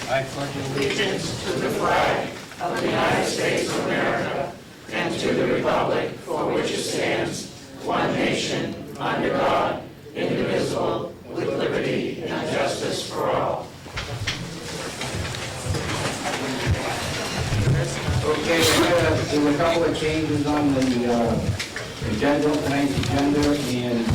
I pledge allegiance to the flag of the United States of America and to the republic for which it stands, one nation, under God, indivisible, with liberty and justice for all. Okay, there's a couple of changes on the agenda, tonight's agenda, and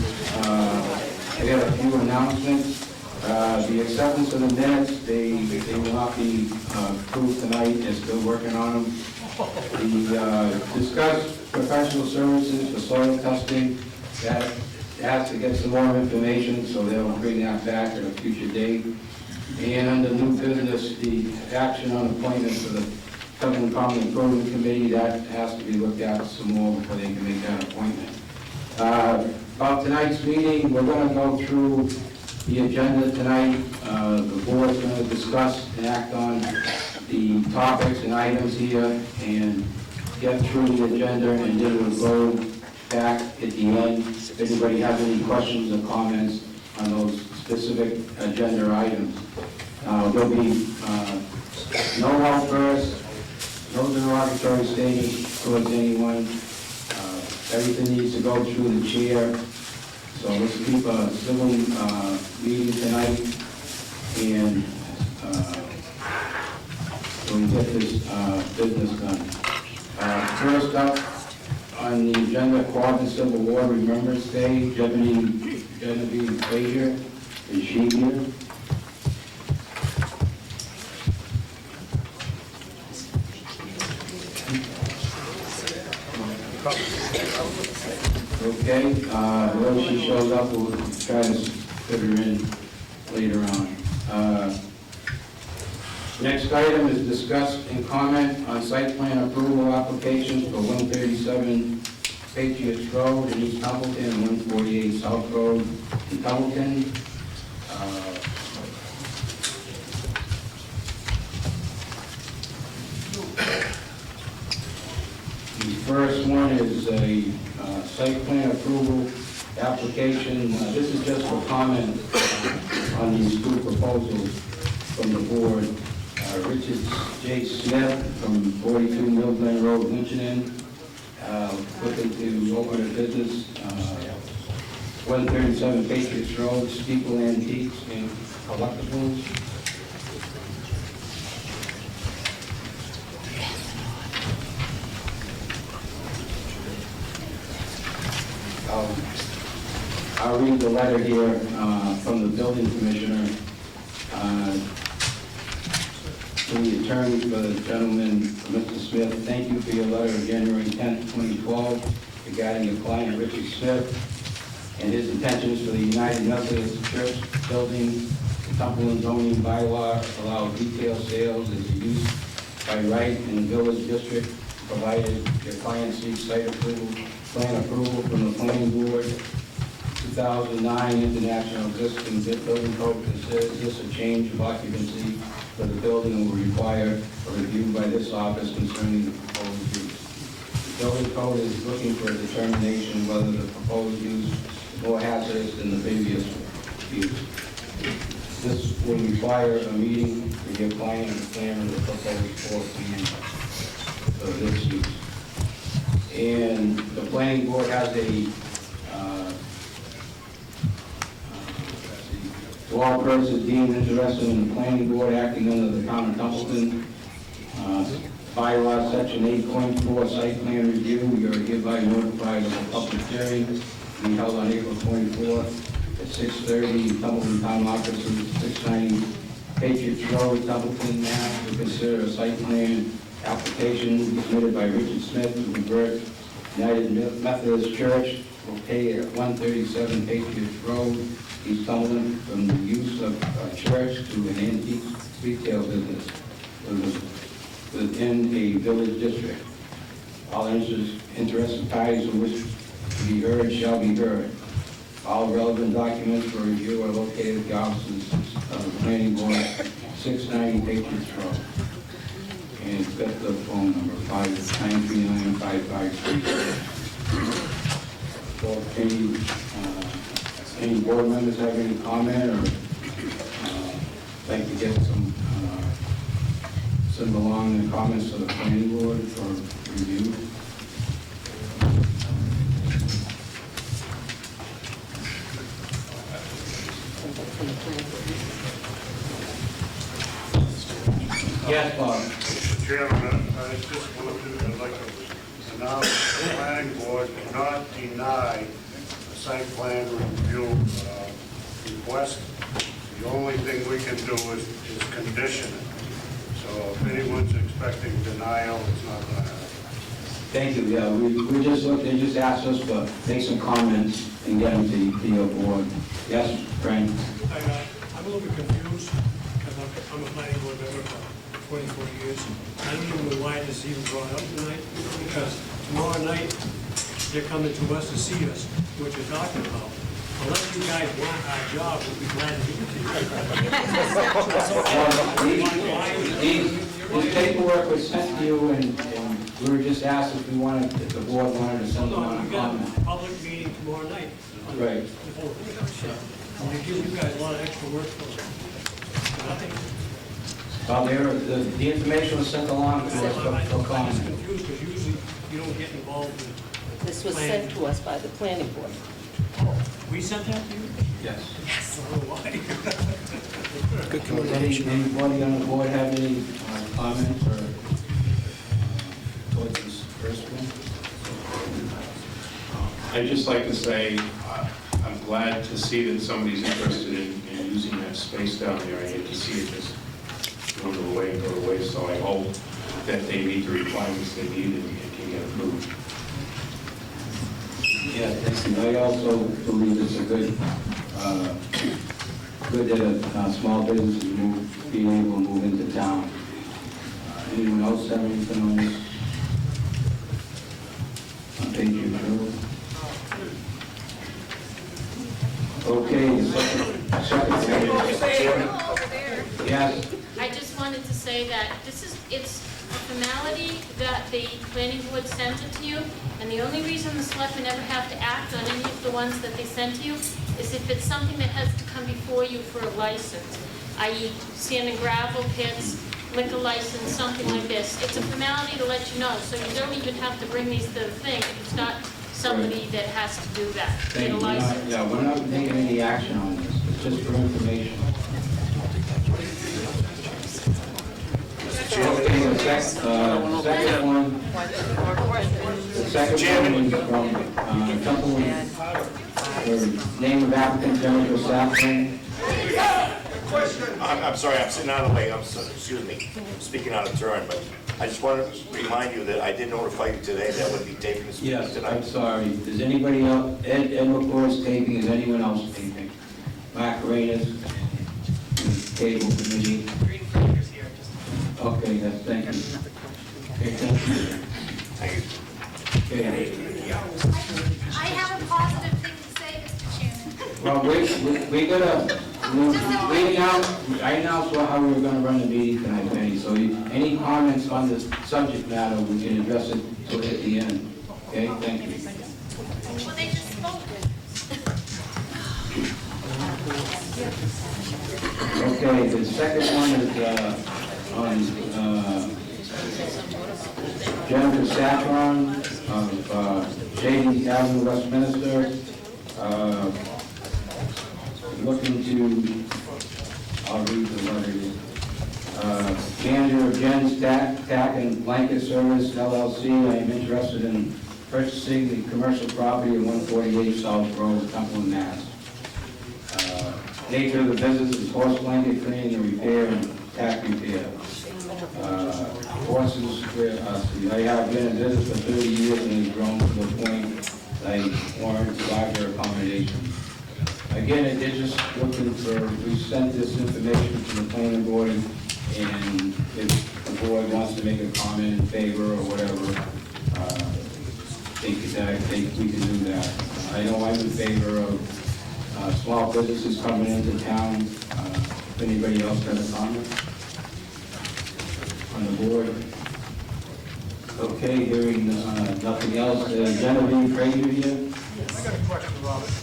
I got a few announcements. The acceptance of the minutes, they will not be approved tonight. They're still working on them. The discuss professional services for soil testing, that has to get some more information, so they'll bring that back at a future date. And under new business, the action on appointments for the Templeton Common Improvement Committee, that has to be looked at some more before they can make that appointment. About tonight's meeting, we're going to go through the agenda tonight. The board's going to discuss and act on the topics and items here and get through the agenda, and then we'll go back at the end. If anybody has any questions or comments on those specific agenda items. There'll be no outbursts, no derogatory statements towards anyone. Everything needs to go through the chair. So let's keep a civil meeting tonight, and so we get this business done. First up on the agenda, Quadrant Civil War Remembrance Day. Genevieve Frazier, is she here? Okay, when she shows up, we'll try to fit her in later on. Next item is discuss and comment on site plan approval applications for 137 Patriots Road in East Templeton and 148 South Road in Templeton. The first one is a site plan approval application. This is just for comment on these two proposals from the board. Richard J. Smith from 42 Mill Glen Road, Winchton, looking to open a business, 137 Patriots Road, Steeple Antiques and Collectibles. I'll read the letter here from the building commissioner to the attorney for the gentleman, Mr. Smith. Thank you for your letter of January 10th, 2012 regarding your client, Richard Smith, and his intentions for the United Methodist Church building. The Templeton zoning bylaw allows retail sales as a use by right in the village district, provided your client seeks site approval, plan approval from the planning board. 2009 International Existing Building Code considers this a change of occupancy for the building and will require a review by this office concerning the proposed use. The building code is looking for a determination whether the proposed use is more hazardous than the previous use. This will require a meeting with your client and the plan of the proposed floor plan for this use. And the planning board has a to all persons deemed interested in the planning board acting under the town of Templeton bylaw section 8.4 site plan review, you are hereby notified of a public hearing to be held on April 24th at 6:30 Templeton Town Offices, 690 Patriots Road, Templeton, Mass. To consider a site plan application submitted by Richard Smith to convert United Methodist Church located at 137 Patriots Road, East Templeton, from the use of a church to an antique retail business within a village district. All interested parties who wish to be heard shall be heard. All relevant documents for review are located at the offices of the planning board, 690 Patriots Road. And it's got the phone number, 5939553. So any board members have any comment or like to get some send along the comments to the planning board for review. Yes, Bob. Mr. Chairman, I just I'd like to announce the planning board did not deny the site plan review request. The only thing we can do is condition it. So if anyone's expecting denial, it's not going to happen. Thank you, yeah, we just looked, they just asked us to make some comments and get them to your board. Yes, Frank? I'm a little bit confused, because I'm a planning board member for 24 years. I don't even know why this is even brought up tonight, because tomorrow night, they're coming to us to see us, what you're talking about. Unless you guys want our job, we'll be glad to give it to you. The paperwork was sent to you, and we were just asked if we wanted, if the board wanted to send them on a We've got comment. a public meeting tomorrow night. Right. And they give you guys a lot of extra work for nothing. Well, the information was sent along to us for I'm just comment. confused, because usually you don't get involved in. This was sent to us by the planning board. We sent that to you? Yes. I don't know why. Anybody on the board have any comments or towards this first one? I'd just like to say, I'm glad to see that somebody's interested in using that space down there. I hate to see it just go away, so I hope that they meet the requirements they need and can get approved. Yeah, thank you. I also believe it's a good that small businesses being able to move into town. Anyone else have anything on this? On page 2? Okay, the second. Over there. Yes. I just wanted to say that it's a formality that the planning board sent it to you, and the only reason the selectmen ever have to act on any of the ones that they send to you is if it's something that has to come before you for a license, i.e. sand and gravel pits, liquor license, something like this. It's a formality to let you know, so you don't even have to bring these to the thing if it's not somebody that has to do that, get a license. Yeah, we're not taking any action on this. It's just for information. Okay, the second one. The second one is from Templeton, or name of applicant Jennifer Saffron. I'm sorry, I'm sitting out of the way, excuse me, speaking out of turn, but I just want to remind you that I did notify you today that would be taping this meeting Yes, I'm tonight. sorry. Is anybody else, Ed McClure is taping, is anyone else taping? Mark Reyes, cable committee. Okay, yes, thank you. Okay, thank you. Thank you. Okay. I have a positive thing to say, Mr. Chairman. Well, I announced how we were gonna run the meeting tonight, Penny, so any comments on this subject matter, we can address it till at the end. Okay, thank you. Well, they just spoke. Okay, the second one is, on, Jennifer Saffron of, Shady Avenue, Westminster, looking to, I'll read the letter. Manager of Jen's Tack and Blanket Service LLC, I am interested in purchasing the commercial property at 148 South Road, Templeton, Mass. Nature of the business is horse blanket cleaning and repair and tack repair. Horses, I have been in business for 30 years and has grown to the point that I warrant larger accommodation. Again, they're just looking for, we sent this information to the planning board, and if the board wants to make a comment in favor or whatever, I think we can do that. I know I'm in favor of small businesses coming into town. If anybody else has a comment on the board? Okay, hearing nothing else. Genevieve Frazier here. I got a question, Robert.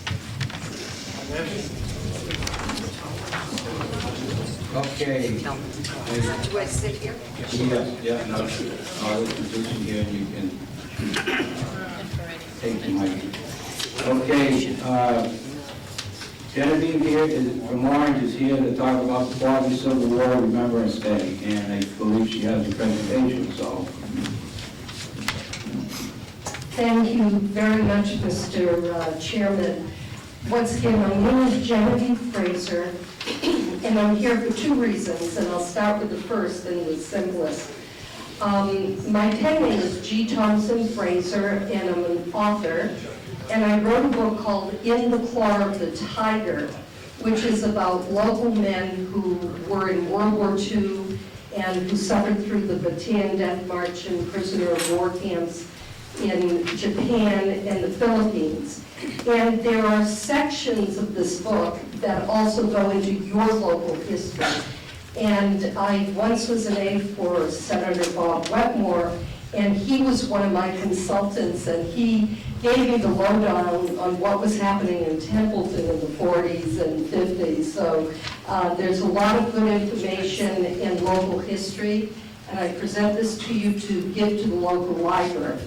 Okay. Do I sit here? Yes, yeah, no, I'll position here and you can take the mic. Okay, Genevieve here from Orange is here to talk about the Quabbin Civil War Remembrance Day, and I believe she has a presentation, so. Thank you very much, Mr. Chairman. Once again, my name is Genevieve Fraser, and I'm here for two reasons, and I'll start with the first and the simplest. My pen name is G. Thompson Fraser, and I'm an author, and I wrote a book called In the Claw of the Tiger, which is about local men who were in World War II and who suffered through the Bataan Death March and prisoner of war camps in Japan and the Philippines. And there are sections of this book that also go into your local history. And I once was an aide for Senator Bob Wetmore, and he was one of my consultants, and he gave me the lowdown on what was happening in Templeton in the 40s and 50s. So there's a lot of good information in local history, and I present this to you to give to the local library.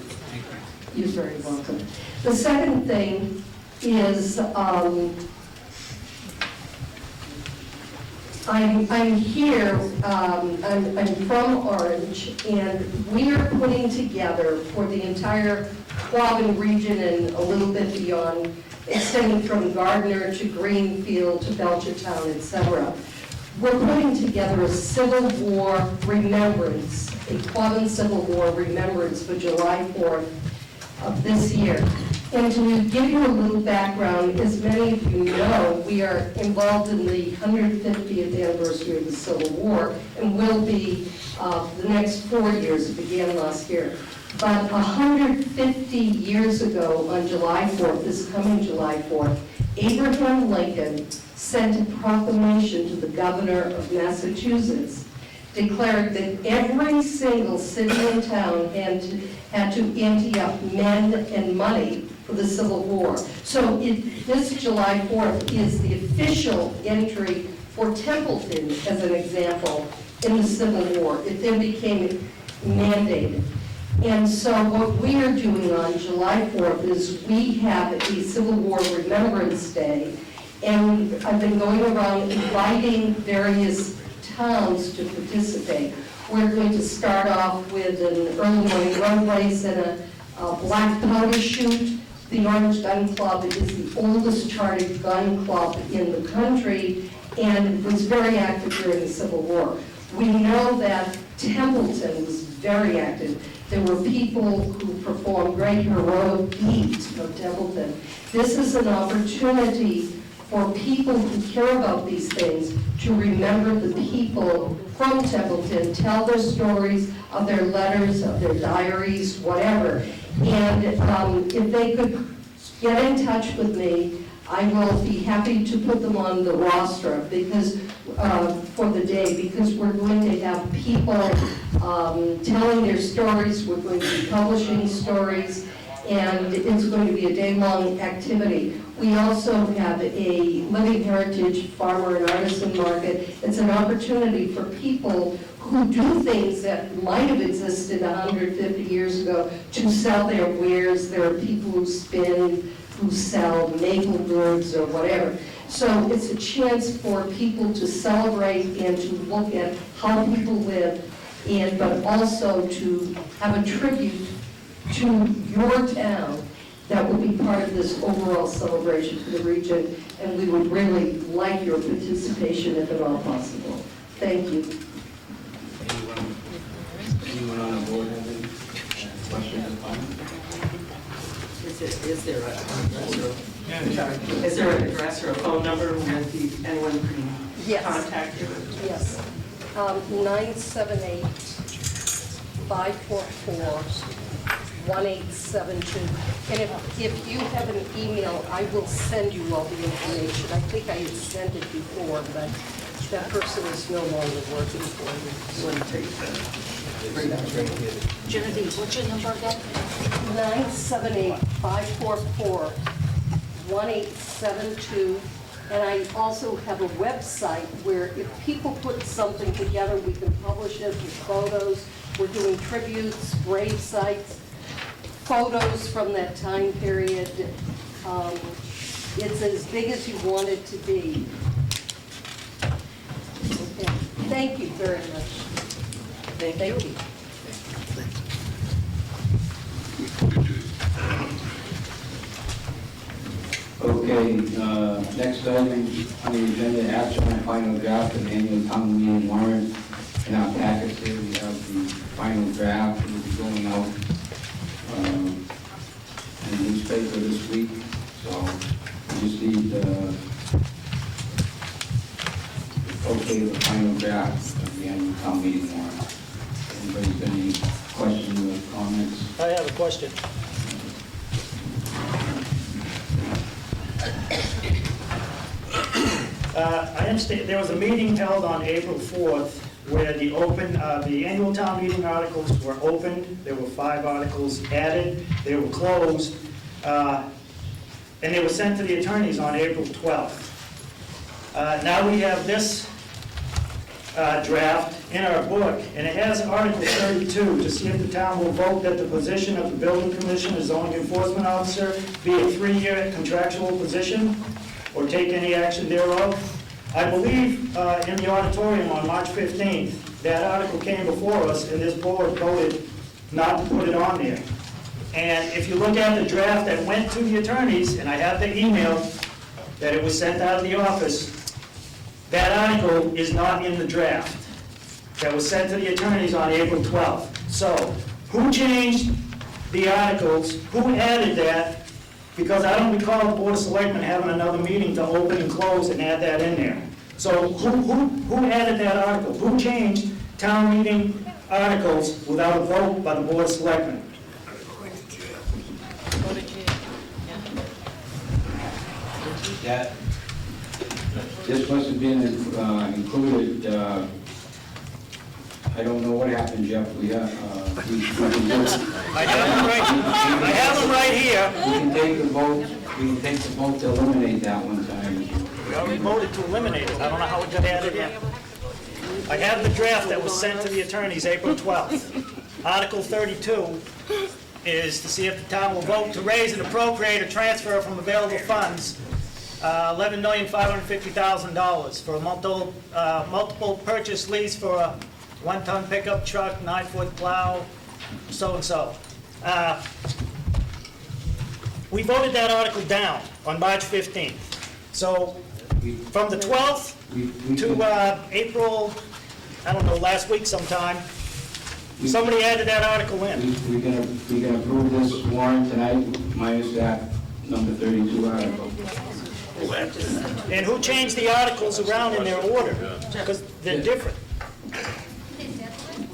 You're very welcome. The second thing is I'm here, I'm from Orange, and we are putting together for the entire Quabbin region and a little bit beyond, extending from Gardner to Greenfield to Belchertown, etc. We're putting together a Civil War remembrance, a Quabbin Civil War remembrance for July 4th of this year. And to give you a little background, as many of you know, we are involved in the 150th anniversary of the Civil War, and will be the next 4 years. It began last year. But 150 years ago, on July 4th, this coming July 4th, Abraham Lincoln sent a proclamation to the governor of Massachusetts, declared that every single city and town had to ante up men and money for the Civil War. So this July 4th is the official entry for Templeton, as an example, in the Civil War. It then became mandated. And so what we are doing on July 4th is we have a Civil War Remembrance Day, and I've been going around inviting various towns to participate. We're going to start off with an early morning run race and a black powder shoot. The Orange Gun Club is the oldest chartered gun club in the country, and was very active during the Civil War. We know that Templeton was very active. There were people who performed great heroic deeds from Templeton. This is an opportunity for people who care about these things to remember the people from Templeton, tell their stories, of their letters, of their diaries, whatever. And if they could get in touch with me, I will be happy to put them on the roster because for the day, because we're going to have people telling their stories, we're going to be publishing stories, and it's going to be a day-long activity. We also have a Living Heritage Farmer and Artisan Market. It's an opportunity for people who do things that might have existed 150 years ago to sell their wares. There are people who spin, who sell maple goods or whatever. So it's a chance for people to celebrate and to look at how people live, but also to have a tribute to your town that will be part of this overall celebration for the region, and we would really like your participation if at all possible. Thank you. Anyone on the board have any questions or comments? Is there an address or a phone number where anyone can Yes. contact you? Yes. 978-544-1872. And if you have an email, I will send you all the information. I think I had sent it before, but that person is no longer working for me. Genevieve, what's your number again? 978-544-1872, And I also have a website where if people put something together, we can publish it with photos. We're doing tributes, grave sites, photos from that time period. It's as big as you want it to be. Okay. Thank you very much. Thank you. Okay, next item on the agenda, action on final draft of annual town meeting warrant. In our packets here, we have the final draft, it will be going out in the newspaper this week. So we just need okay the final draft of the annual town meeting warrant. Anybody got any questions or comments? I have a question. I understand there was a meeting held on April 4th where the annual town meeting articles were opened. There were 5 articles added. They were closed. And they were sent to the attorneys on April 12th. Now we have this draft in our book, and it has Article 32, to see if the town will vote that the position of the building commissioner, zoning enforcement officer, be a 3-year contractual position, or take any action thereof. I believe in the auditorium on March 15th, that article came before us, and this board voted not to put it on there. And if you look at the draft that went to the attorneys, and I have the email that it was sent out of the office, that article is not in the draft that was sent to the attorneys on April 12th. So, who changed the articles? Who added that? Because I don't recall the Board of Selectmen having another meeting to open and close and add that in there. So, who added that article? Who changed town meeting articles without a vote by the Board of Selectmen? That, this must have been included, I don't know what happened, Jeff, we have, I have them right here. we can take the vote to eliminate that one time. We already voted to eliminate it. I don't know how it got added in. I have the draft that was sent to the attorneys April 12th. Article 32 is to see if the town will vote to raise and appropriate or transfer from available funds $11,550,000 for a multiple purchase lease for a 1-ton pickup truck, 9-foot plow, so-and-so. We voted that article down on March 15th. So from the 12th to April, I don't know, last week sometime, somebody added that article in. We can approve this warrant tonight, minus that number 32 article. And who changed the articles around in their order? Because they're different.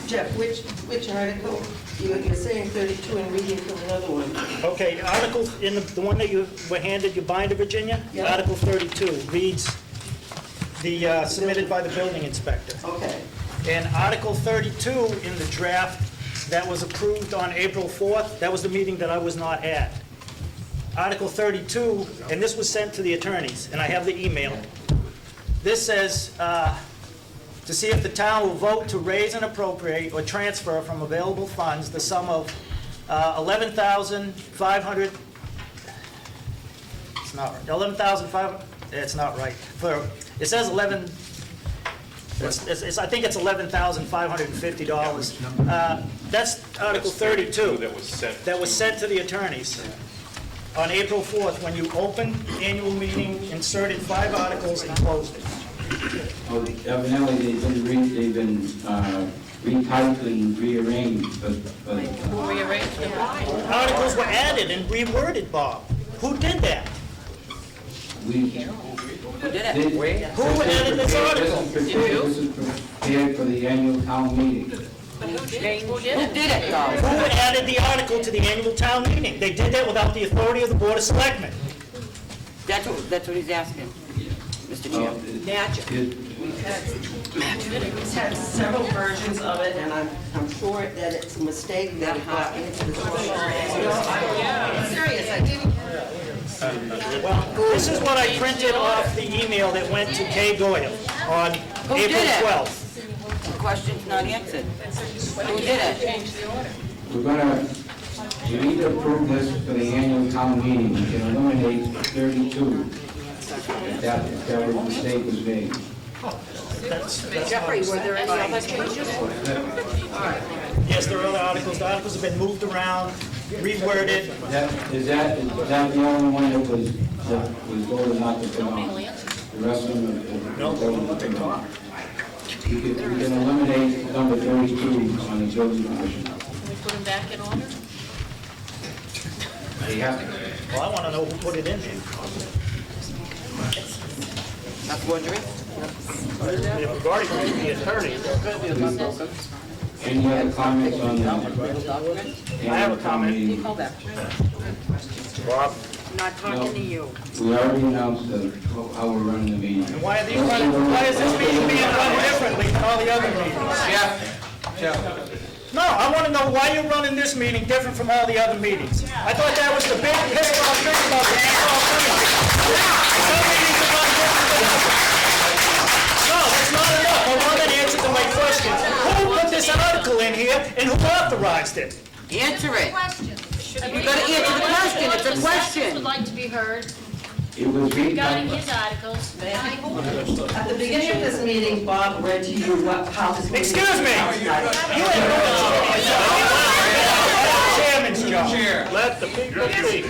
Jeff, which article? You're saying 32 and reading from another one. Okay, article, in the one that you were handed your binder, Virginia? Yeah. Article 32 reads the, submitted by the building inspector. Okay. And Article 32 in the draft that was approved on April 4th, that was the meeting that I was not at. Article 32, and this was sent to the attorneys, and I have the email. This says, to see if the town will vote to raise and appropriate or transfer from available funds the sum of $11,500. It's not right. 11,500. It's not right. It says 11. I think it's $11,550. That's Article 32 that was sent to the attorneys on April 4th when you opened annual meeting, inserted 5 articles, and closed it. Well, evidently, they've been retyped and rearranged, but Articles were added and reworded, Bob. Who did that? we... Who did it? Who added this article? This is prepared for the annual town meeting. Who did it, though? Who added the article to the annual town meeting? They did that without the authority of the Board of Selectmen. That's what he's asking, Mr. Chair. We've had several versions of it, and I'm sure that it's a mistake that it got into the social. I'm serious, I didn't. Well, this is what I printed off the email that went to Kay Doyle on April did it? 12th. The question's not answered. Who did it? We're gonna, we need to approve this for the annual town meeting. We can eliminate 32. If that was the mistake was made. Jeffrey, were there any other changes? Yes, there are other articles. The articles have been moved around, reworded. Is that the only one that was voted not to put on? The rest of them? No, they talk. We can eliminate number 32 on the building commission. Can we put them back in order? They have to. Well, I want to know who put it in there. Not forgery? If we've already moved the attorney. Any other comments on that? I have a comment. Bob? Not talking to you. We already announced how we're running the meeting. And why is this meeting being run differently than all the other meetings? No, I want to know why you're running this meeting different from all the other meetings. I thought that was the big pissed off thing about the Some meetings are run different than others. No, that's not enough. I want an answer to my question. Who put this article in here and who authorized it? Answer it. Question. You gotta answer the question. It's a Would question. like to be heard It was regarding his articles. At the beginning of this meeting, Bob read to you how this meeting... Excuse me. You ain't Chairman's job. Let the people speak.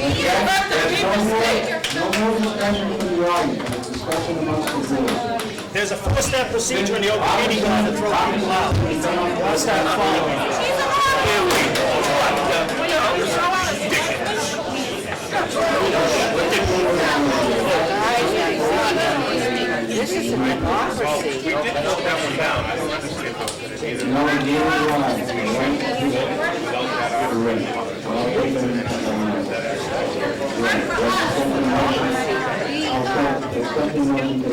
No more discussion from the audience, it's discussion amongst the board. There's a four-step procedure in the open meeting law to throw people out. I'll start following. This is a democracy. We did note that one down. I don't understand how it's either. No, we did it right. Correct. Well, I'll take them, accept the motion to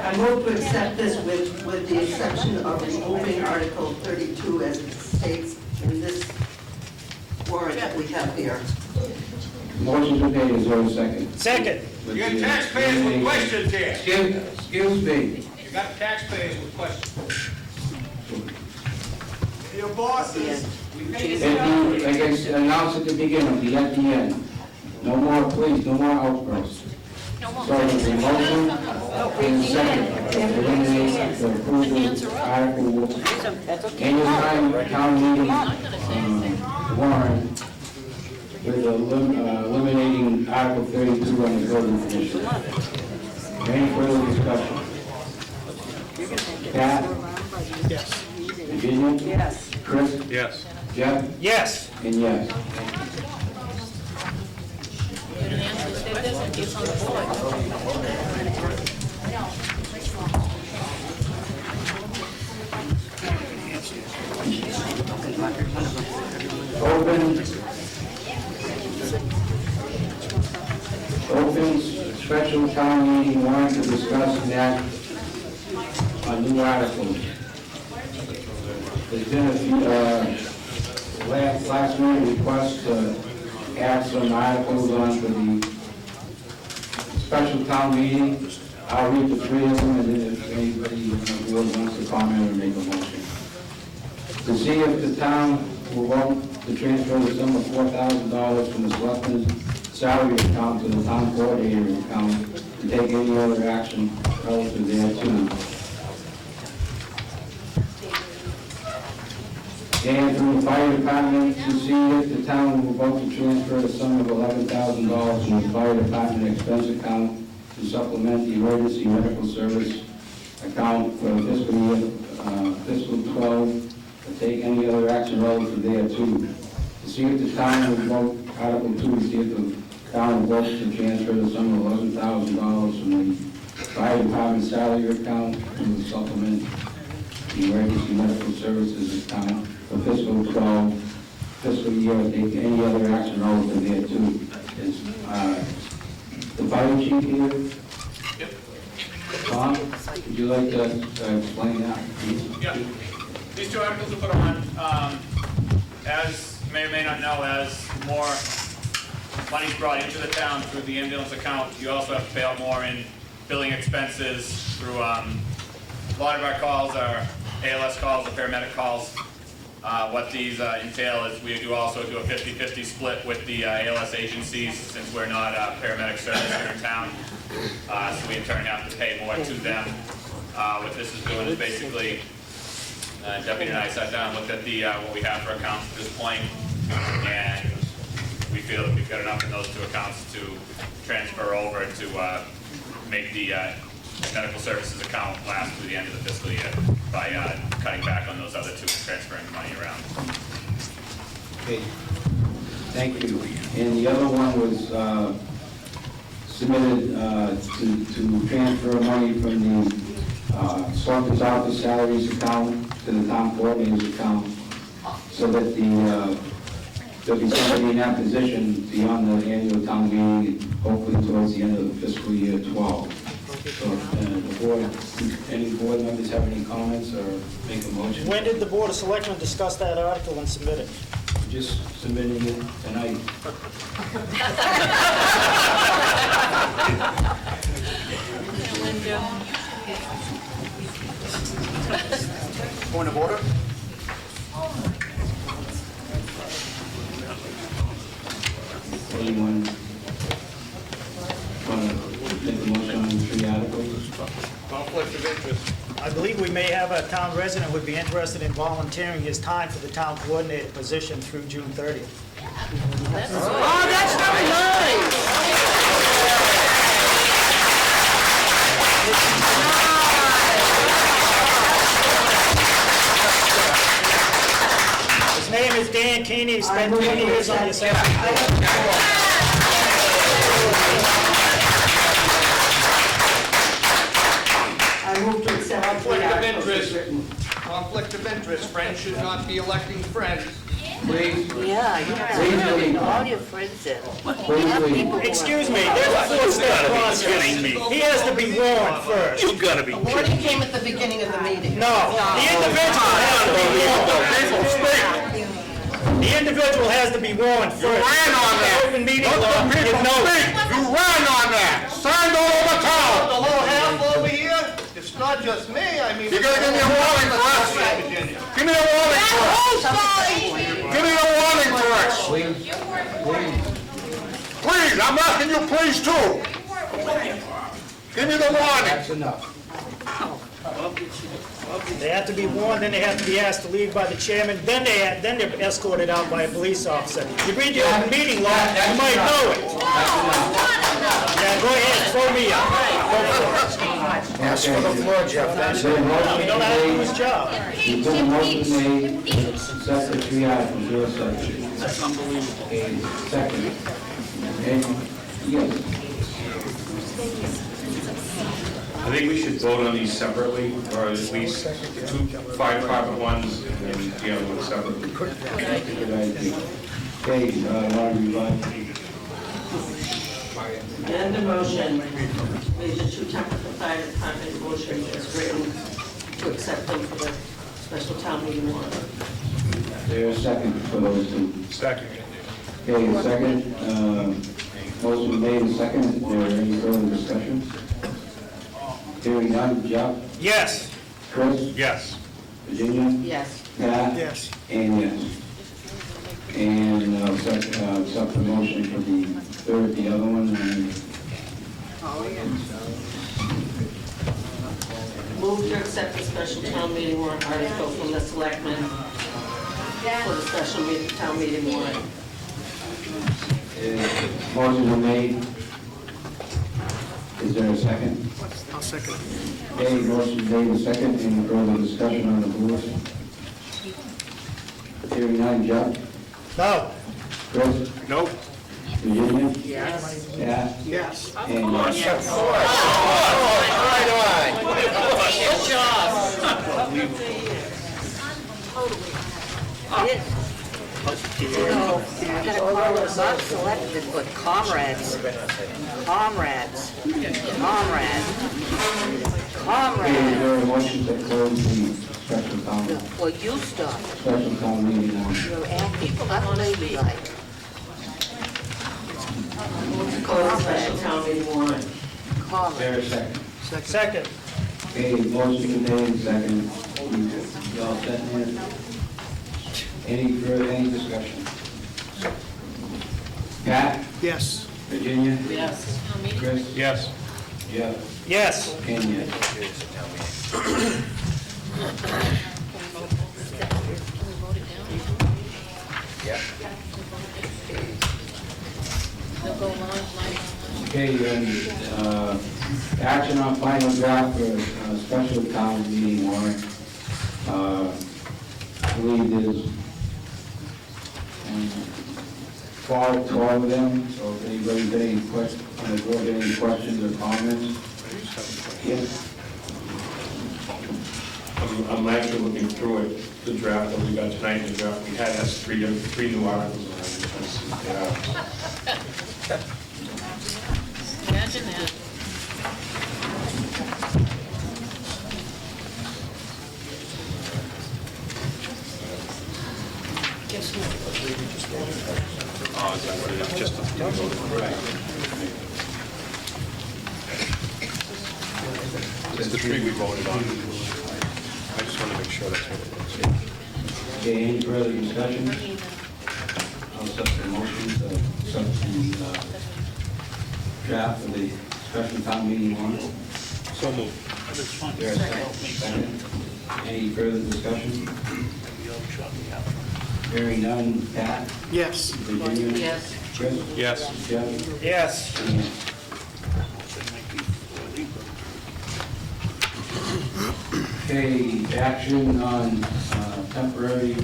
I move to accept this with the exception of removing Article 32 as it states in this warrant that we have here. Motion to pay, is there a second? Second. You got taxpayers with questions here. Excuse me. You got taxpayers with questions. Your bosses. Like I announced at the beginning, be at the end. No more, please, no more outbursts. So, the motion and second, eliminate the approval article, anytime town meeting warrant with eliminating Article 32 on the building commission. Any further discussion? Pat? Yes. Virginia? Yes. Chris? Yes. Jeff? Yes. And yes. Open special town meeting warrant to discuss and act on new articles. There's been a few, last minute requests to add some articles on for the special town meeting. I'll read the three of them, and then if anybody wants to comment or make a motion. To see if the town will vote to transfer the sum of $4,000 from the selectmen's salary account to the town coordinator account and take any other action relative thereto. And from the fire department, to see if the town will vote to transfer the sum of $11,000 from the fire department expense account to supplement the emergency medical service account for fiscal 12, and take any other action relative thereto. To see if the town will vote, Article 2, to see if the town will vote to transfer the sum of $11,000 from the fire department salary account to supplement the emergency medical services account for fiscal 12, fiscal year, take any other action relative thereto. Is the fire chief here? Yep. Tom, would you like to explain that, please? Yeah. These two articles are put on, as you may or may not know, as more money's brought into the town through the ambulance account, you also have to pay out more in billing expenses through, a lot of our calls are ALS calls or paramedic calls. What these entail is we do also do a 50-50 split with the ALS agencies since we're not a paramedic service here in town. So we in turn have to pay more to them. What this is doing is basically, Deputy and I sat down and looked at the what we have for accounts at this point, and we feel that we've got enough in those two accounts to transfer over to make the medical services account last through the end of the fiscal year by cutting back on those other two and transferring the money around. Okay, thank you. And the other one was submitted to transfer money from the Selectmen's Office salaries account to the town coordinator's account, so that there'll be somebody in that position beyond the annual town meeting, hopefully towards the end of the fiscal year 12. So, the board, any board members have any comments or make a motion? When did the Board of Selectmen discuss that article and submit it? Just submitting it tonight. Point of order? Anyone want to make a motion on the three articles? Conflict of interest. I believe we may have a town resident who would be interested in volunteering his time for the town coordinator position through June 30th. Oh, that's very nice. His name is Dan Keeney. He spent 20 years on the assessment. I move to accept the Conflict of articles as interest. written. Conflict of interest. Friends should not be electing friends. Please, Yeah, you please have leave. all your friends in. Please leave. Excuse me, there's a four-step process. He has to be warned first. The warning came at the beginning of the meeting. No, the individual has to be warned. The individual has to be warned first. You ran on that. Open meeting law, you know. You ran on that. Signed all over town. The whole half over here. It's not just me. I mean. You're gonna give me a warning first. Give me a warning first. Give me a warning first. Please, please. Please, I'm asking you please too. Give me the warning. That's enough. They have to be warned, then they have to be asked to leave by the chairman, then they're escorted out by a police officer. You read the open meeting law, you might know it. Yeah, go ahead, throw me out. Ask for the floor, Jeff. You don't have to do his job. You put a motion made, accept the three articles, your section. That's unbelievable. A second. And, yes. I think we should vote on these separately, or at least two 5-part-ones, and then the other one separately. Good idea. Okay, Lauren, revive. And the motion, made the two Templeton Fire Department motion as written to accept them for the special town meeting warrant. There's a second for those two. Second. Okay, a second. Motion made and second. Is there any further discussion? Hearing none. Jeff? Yes. Chris? Yes. Virginia? Yes. Pat? Yes. And yes. And accept the motion for the third, the other one. Move to accept the special town meeting warrant article from the selectmen for the special town meeting warrant. Motion is made. Is there a second? I'll second. Okay, motion made and second. Any further discussion on the board? Hearing none. Jeff? No. Chris? Nope. Virginia? Yes. Pat? Yes. And yes. You know, you gotta call it above selected, but comrades, comrades, comrades, Okay, is comrades. there a motion to close the special town Well, you stop. special town meeting warrant. You're acting unladylike. Call the special town meeting warrant. Call Is it. there a second? Second. Okay, motion made, second. You all set there? Any discussion? Pat? Yes. Virginia? Yes. Chris? Yes. Jeff? Yes. And yes. Okay, action on final draft for special town meeting warrant. I believe there's 12 of them, so if anybody's got any questions or comments? Yes? I'm actually looking through it, the draft that we got tonight, the draft we had has three new articles in it. I'm just trying to see what they are. Imagine that. Oh, is that what it is? Just It's the three we voted on. I just want to make sure that's what it was. Okay, any further discussion? I'll accept the motion to accept the draft of the special town meeting warrant. So moved. There a second? Any further discussion? Hearing none, Pat? Yes. Virginia? Yes. Chris? Yes. Jeff? Yes. And yes. Okay, action on temporary,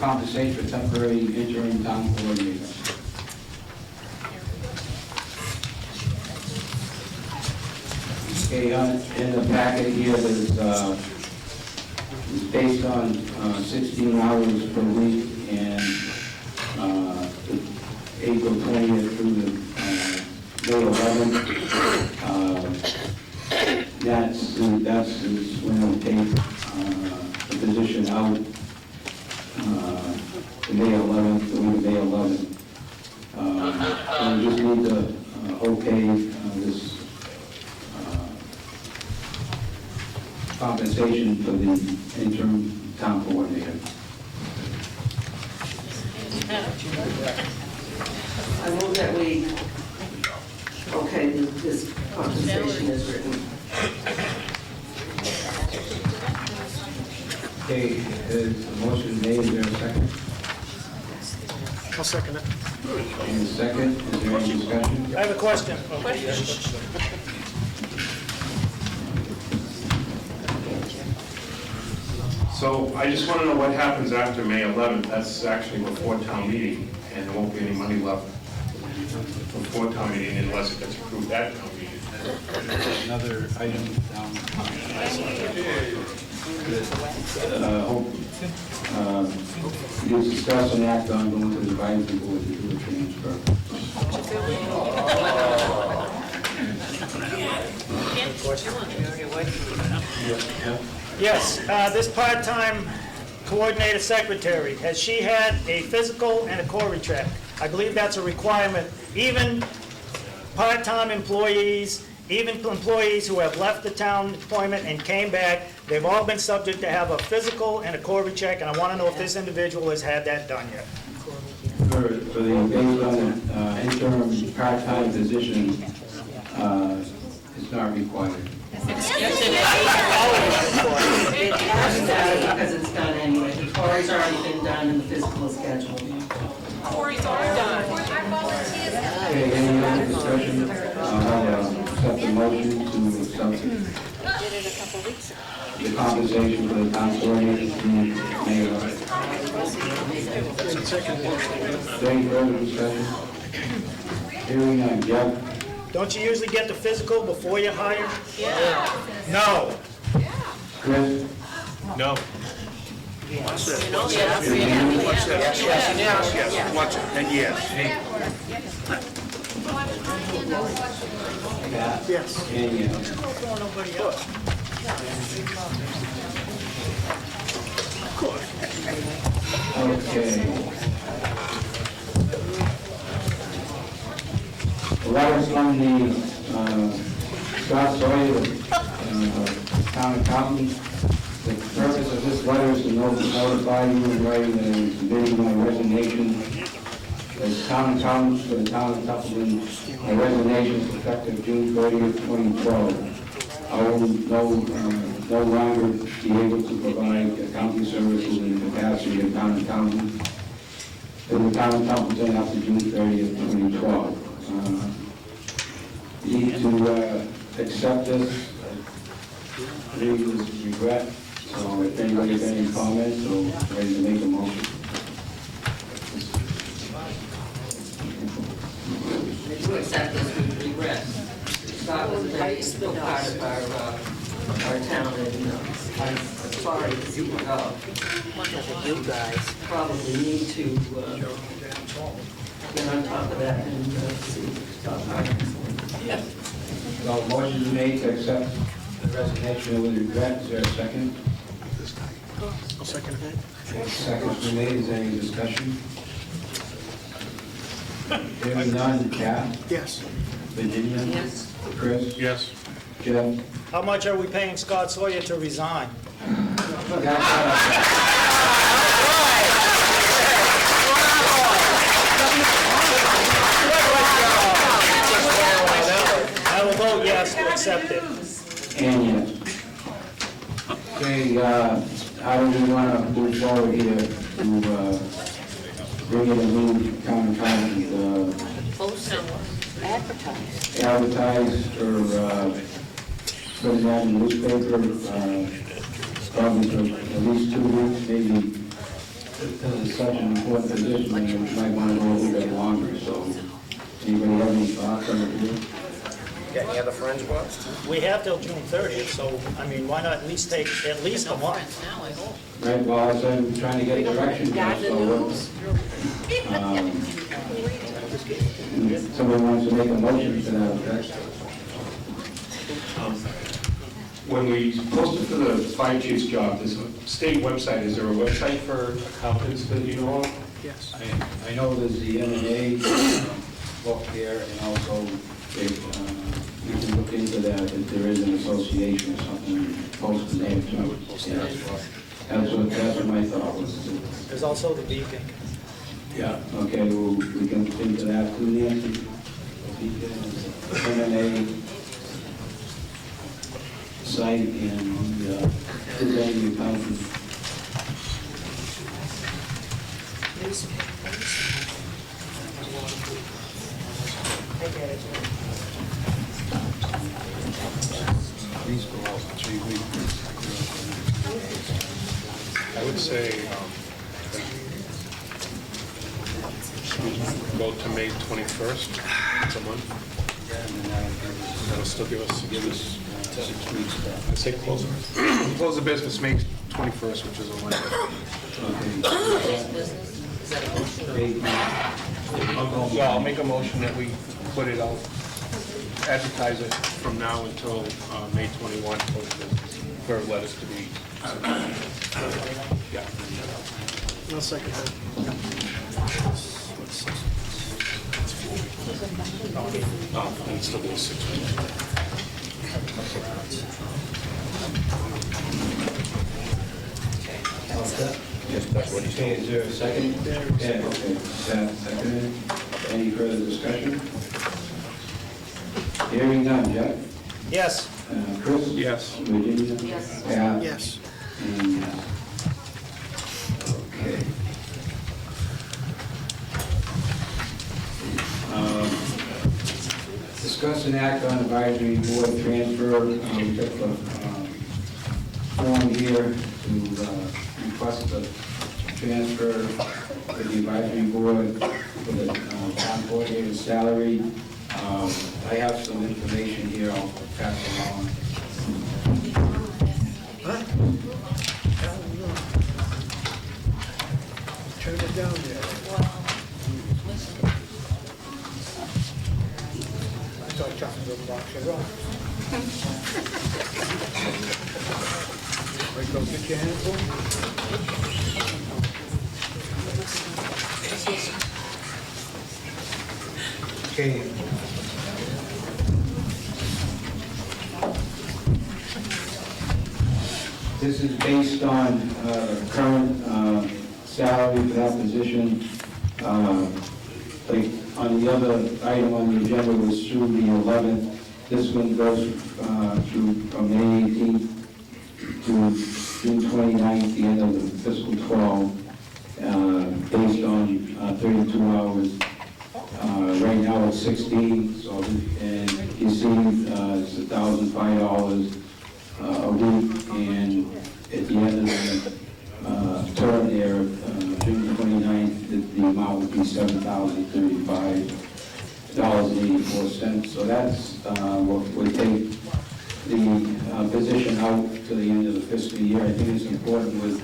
compensation for temporary interim town coordinator. Okay, in the packet here, there's, it's based on 16 hours per week, and April 20th through the May 11th. That's when we'll take the position out, the May 11th, the week of May 11th. So we just need to okay this compensation for the interim town coordinator. I move that we, okay, this compensation is written. Okay, is the motion made, is there a second? I'll second it. And a second, is there any discussion? I have a question. So I just want to know what happens after May 11th. That's actually before town meeting, and there won't be any money left before town meeting unless it gets approved at town meeting. Another item down. You discuss and act on going to the advisory board to do a transfer. Yes, this part-time coordinator secretary, has she had a physical and a core check? I believe that's a requirement. Even part-time employees, even employees who have left the town employment and came back, they've all been subject to have a physical and a core check, and I want to know if this individual has had that done yet. For the, based on the interim part-time position, it's not required. It has to, because it's done anyway. The Cory's already been done and the physical is scheduled. Cory's already done. Okay, any other discussion? I'll accept the motion to accept the compensation for the town coordinator to May 11th. Any further discussion? Hearing none, Jeff? Don't you usually get the physical before you hire? Yeah. No. Chris? No. What's that? Yes. Watch it, and yes. Yes. And yes. Okay. Letters from the Scott Sawyer, town accountant. The purpose of this letter is to notify you in writing that I am submitting my resignation as town accountant for the town of Templeton. My resignation is effective June 30th, 2012. I will no longer be able to provide accounting services in the capacity of town accountant for the town of Templeton after June 30th, 2012. You need to accept this, read with regret. So if anybody has any comments, or ready to make a motion. I do accept this with regret. Scott was a very integral part of our town, and I'm sorry to see him go. You guys probably need to get on top of that and see Scott Hawkins. Yes. So motion is made to accept the resignation with regret. Is there a second? I'll second it. Second's been made. Is there any discussion? Hearing none. Kat? Yes. Virginia? Yes. Chris? Yes. Jeff? How much are we paying Scott Sawyer to resign? I will vote yes to accept it. And yes. Okay, how do we want to move forward here to bring in a new town accountant? Advertise for, put it out in the newspaper, probably for at least 2 weeks, maybe, because it's such an important position, and we might want to go a little bit longer, so anybody have any thoughts on it? Got any other friends, Bob? We have till June 30th, so, I mean, why not at least take at least a month? Right, well, so I'm trying to get direction here, so, somebody wants to make a motion to that effect. When we posted for the fire chief's job, there's a state website. Is there a website for accountants that you know of? Yes. I know there's the MMA book here, and also you can look into that if there is an association or something posted there too. Yeah. That's what my thought was. There's also the Beacon. Yeah. Okay, well, we can look into that too, Nancy. The Beacon, MMA site, and the accountant. These go out in 3 weeks. I would say go to May 21st. It's a month. That'll still give us 6 weeks. I'd say close the business May 21st, which is a Wednesday. Well, I'll make a motion that we put it out, advertise it from now until May 21 for letters to be. Yeah. I'll second that. And it's still 6 weeks. Yes, that's what he's saying. Is there a second? Yeah, okay. Seconded. Any further discussion? Hearing none. Jeff? Yes. Chris? Yes. Virginia? Yes. Pat? Yes. And yes. Okay. Discuss an act on advisory board transfer. We took the form here to request the transfer to the advisory board for the town coordinator's salary. I have some information here I'll pass along. Turn it down there. I thought John would box it off. Wait, go get your handful. Okay. This is based on current salary for that position. Like on the other item on the agenda was through the 11th. This one goes through from May 18th to June 29th, the end of the fiscal 12, based on 32 hours. Right now it's 16, so, and you see it's $1,005 a week, and at the end of the term there, June 29th, the amount would be $7,035.84. So that's what would take the position out to the end of the fiscal year. I think it's important with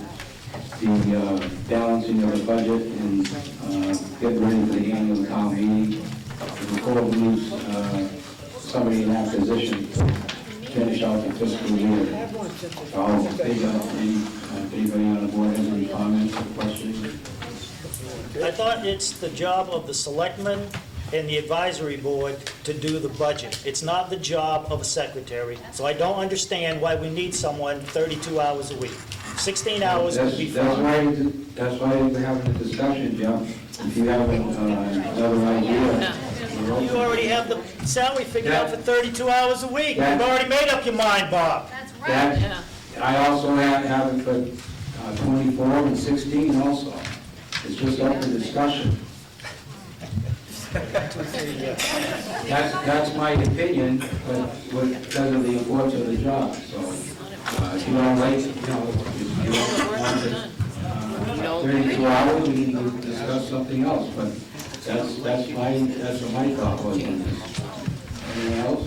the balancing of the budget and getting ready for the annual town meeting. The court needs somebody in that position to finish out the fiscal year. Anybody on the board has any comments or questions? I thought it's the job of the selectmen and the advisory board to do the budget. It's not the job of a secretary, so I don't understand why we need someone 32 hours a week. 16 hours would be fine. That's why we're having a discussion, Jeff. If you have another idea. You already have the salary figured out for 32 hours a week. You've already made up your mind, Bob. That's right. I also have it for 24 and 16 also. It's just up for discussion. That's my opinion, but because of the importance of the job, so if you don't like, if you don't want it 32 hours, we need to discuss something else, but that's what my thought was on this. Anything else?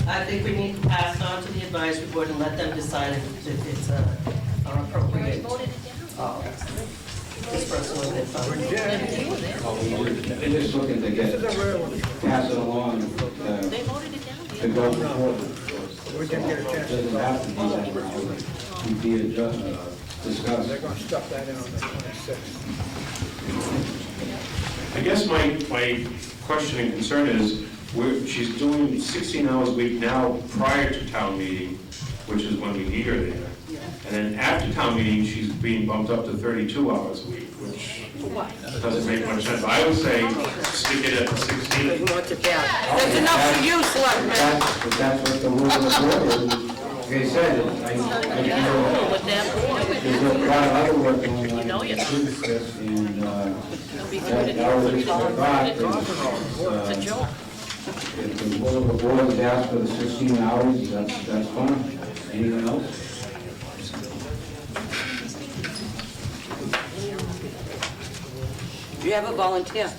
I think we need to pass on to the advisory board and let them decide if it's appropriate. This person will get funded. They're just looking to pass it along, to go forward. It doesn't have to be that, it'd be discussed. They're going to stuff that in on the 26th. I guess my question and concern is, she's doing 16 hours a week now prior to town meeting, which is when we need her there. And then after town meeting, she's being bumped up to 32 hours a week, which doesn't make much sense. I would say stick it at 16. That's enough for you, Selectman. That's what the rule of the board is. Like I said, I there's a lot of other work going on in this, and that was just a thought. If the rule of the board is asked for the 16 hours, that's fine. Anything else? Do you have a volunteer?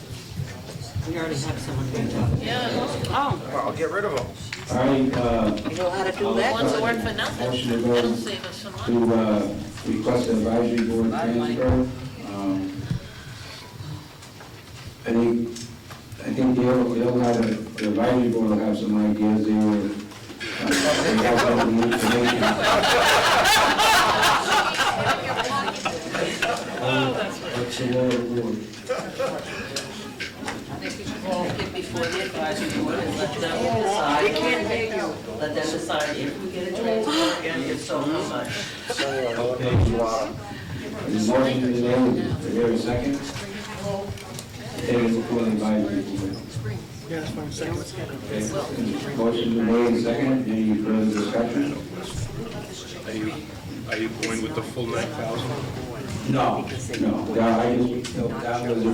We already have someone here. Oh, Well, I'll get rid of them. All right, you know how to do that? One's work for nothing. motion to go That'll save us some money. to request an advisory board transfer. I think they'll have, the advisory board will have some ideas there. They have some of the information. What's the will of the board? Before the advisory board and let them decide. Let them decide if we get a transfer and if so, how much. Okay, the motion is made, is there a second? Take it before the advisory board. Okay, motion is made, second, any further discussion? Are you going with the full 9,000? No, that was a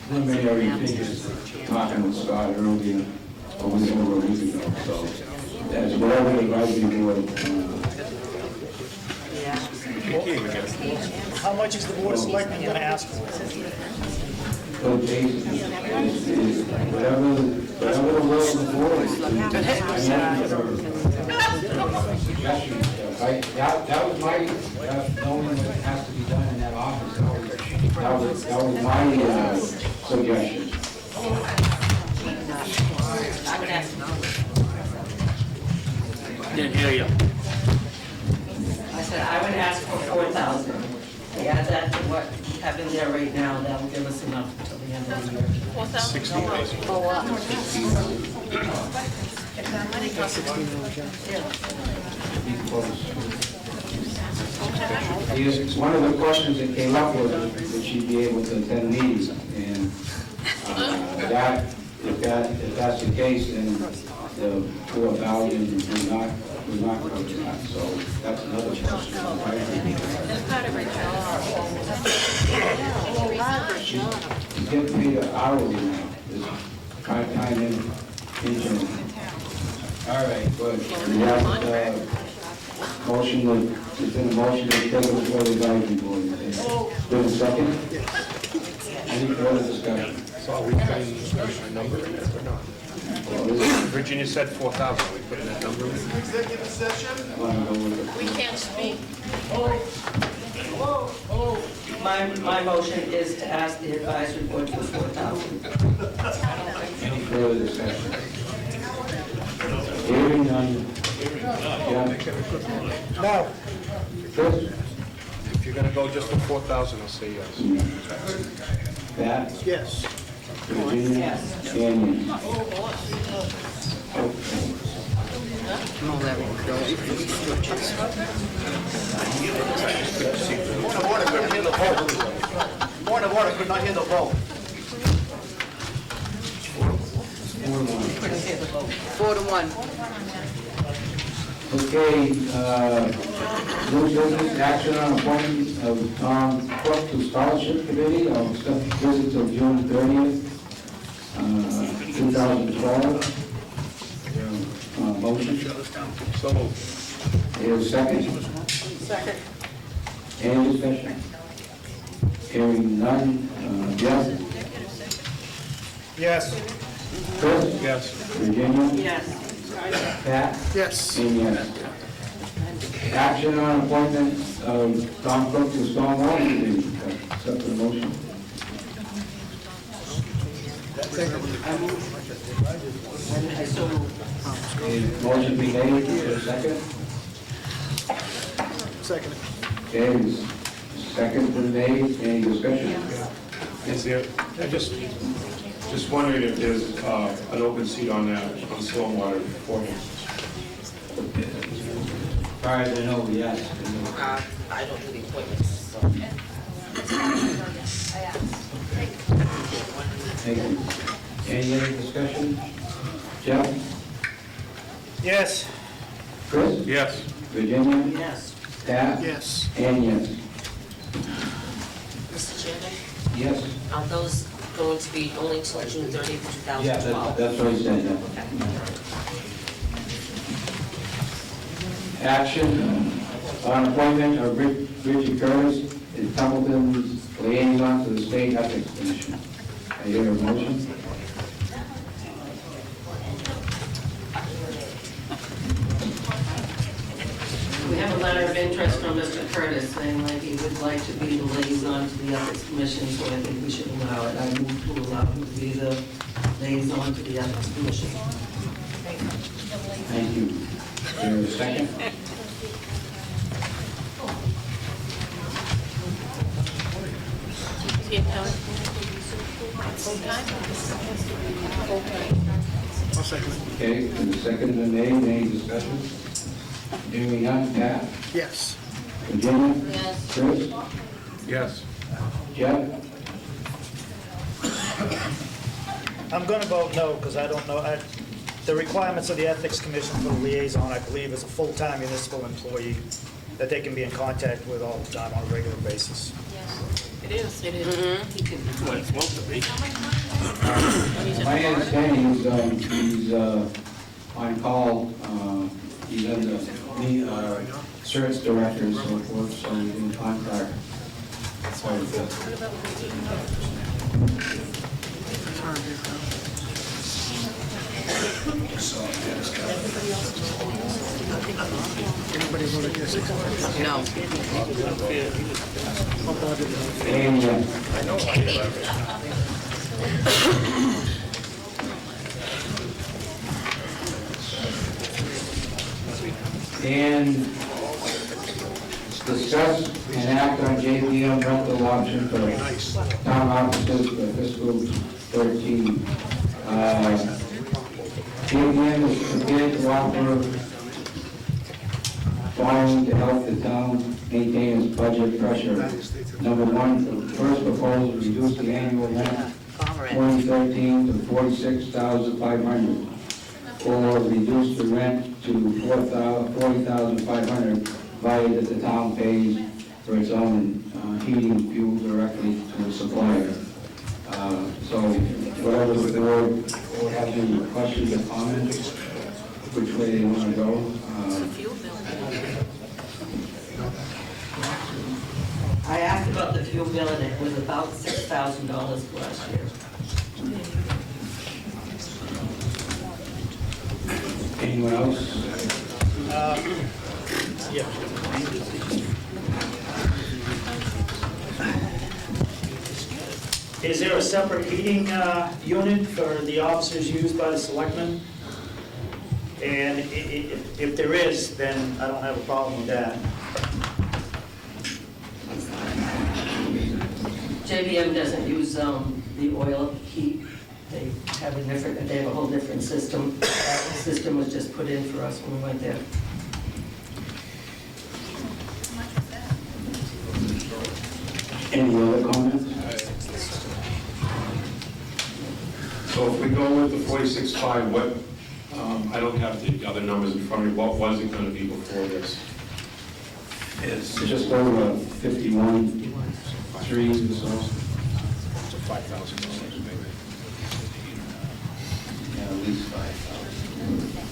preliminary figures, talking with Scott earlier, over a week ago, so that's whatever the advisory board. How much is the board of selectmen going to ask for? Okay, whatever the will of the board is. That was my, knowing what has to be done in that office, that was my suggestion. Didn't hear you. I said I would ask for 4,000. we add that to what we have in there right now, that will give us enough until the end of the year. 60 days. Yes, one of the questions that came up was would she be able to attend meetings, and if that's the case, then the 4,000 would not cover that. So that's another question. She's getting paid hourly now. It's time in. All right, good. We have motion, it's in a motion to take it before the advisory board. Been a second? Any further discussion? So are we putting a number in it or not? Virginia said 4,000. Are we putting that number in? Executive session? We can't speak. My motion is to ask the advisory board for 4,000. Any further discussion? Hearing none. No. Chris? If you're gonna go just for 4,000, I'll say yes. Pat? Yes. Virginia? Yes. Annie? Point of order, couldn't hear the vote. Point of order, could not hear the vote. 4-1. Okay, new business, action on appointment of Tom Cook to Scholarship Committee. I'll accept the visit till June 30th, 2012. Motion? So moved. Is second? Second. Any discussion? Hearing none. Jeff? Yes. Chris? Yes. Virginia? Yes. Pat? Yes. And yes. Action on appointment of Tom Cook to Stormwater Committee. Accept the motion. I so move. Motion be made, is there a second? Second. Okay, second been made, any discussion? Is there, I just wondering if there's an open seat on that, on stormwater for him. As far as I know, yes. I don't do the appointments, so. Thank you. Any other discussion? Jeff? Yes. Chris? Yes. Virginia? Yes. Pat? Yes. And yes. Mr. Chairman, Yes. are those going to be only until June 30th, 2012? Yeah, that's what he said, yeah. Action on appointment of Richie Curtis as Templeton's liaison to the State Ethics Commission. I hear a motion. We have a letter of interest from Mr. Curtis saying that he would like to be the liaison to the Ethics Commission, so I think we should allow it. I move to allow him to be the liaison to the Ethics Commission. Thank you. Is there a second? I'll second it. Okay, and the second been made, any discussion? Hearing none, Pat? Yes. Virginia? Yes. Chris? Yes. Jeff? I'm going to vote no, because I don't know, the requirements of the Ethics Commission for the liaison, I believe, is a full-time municipal employee that they can be in contact with all the time on a regular basis. It is. It is. He can be. Well, it's supposed to be. My understanding is he's on call, he's under the search director and so forth, so he's in contact. Sorry, Phil. No. And, and discuss and act on JPM rental option for town offices for fiscal 13. JPM is prepared to offer following to help the town maintain its budget pressure. Number one, the first proposal, reduce the annual rent 2013 to $46,500, or reduce the rent to $40,500, provided that the town pays for its own heating and fuel directly to the supplier. So whatever the board will have any questions or comments, which way they want to go. I asked about the fuel bill, and it was about $6,000 last year. Anyone else? Yeah. Is there a separate heating unit for the officers used by the selectmen? And if there is, then I don't have a problem with that. JBM doesn't use the oil heat. They have a whole different system. That system was just put in for us when we went there. Any other comments? So if we go with the 46.5, what, I don't have the other numbers in front of me, what was it gonna be before this? It's just over 51 trees or so. So $5,000 maybe. Yeah, at least 5,000.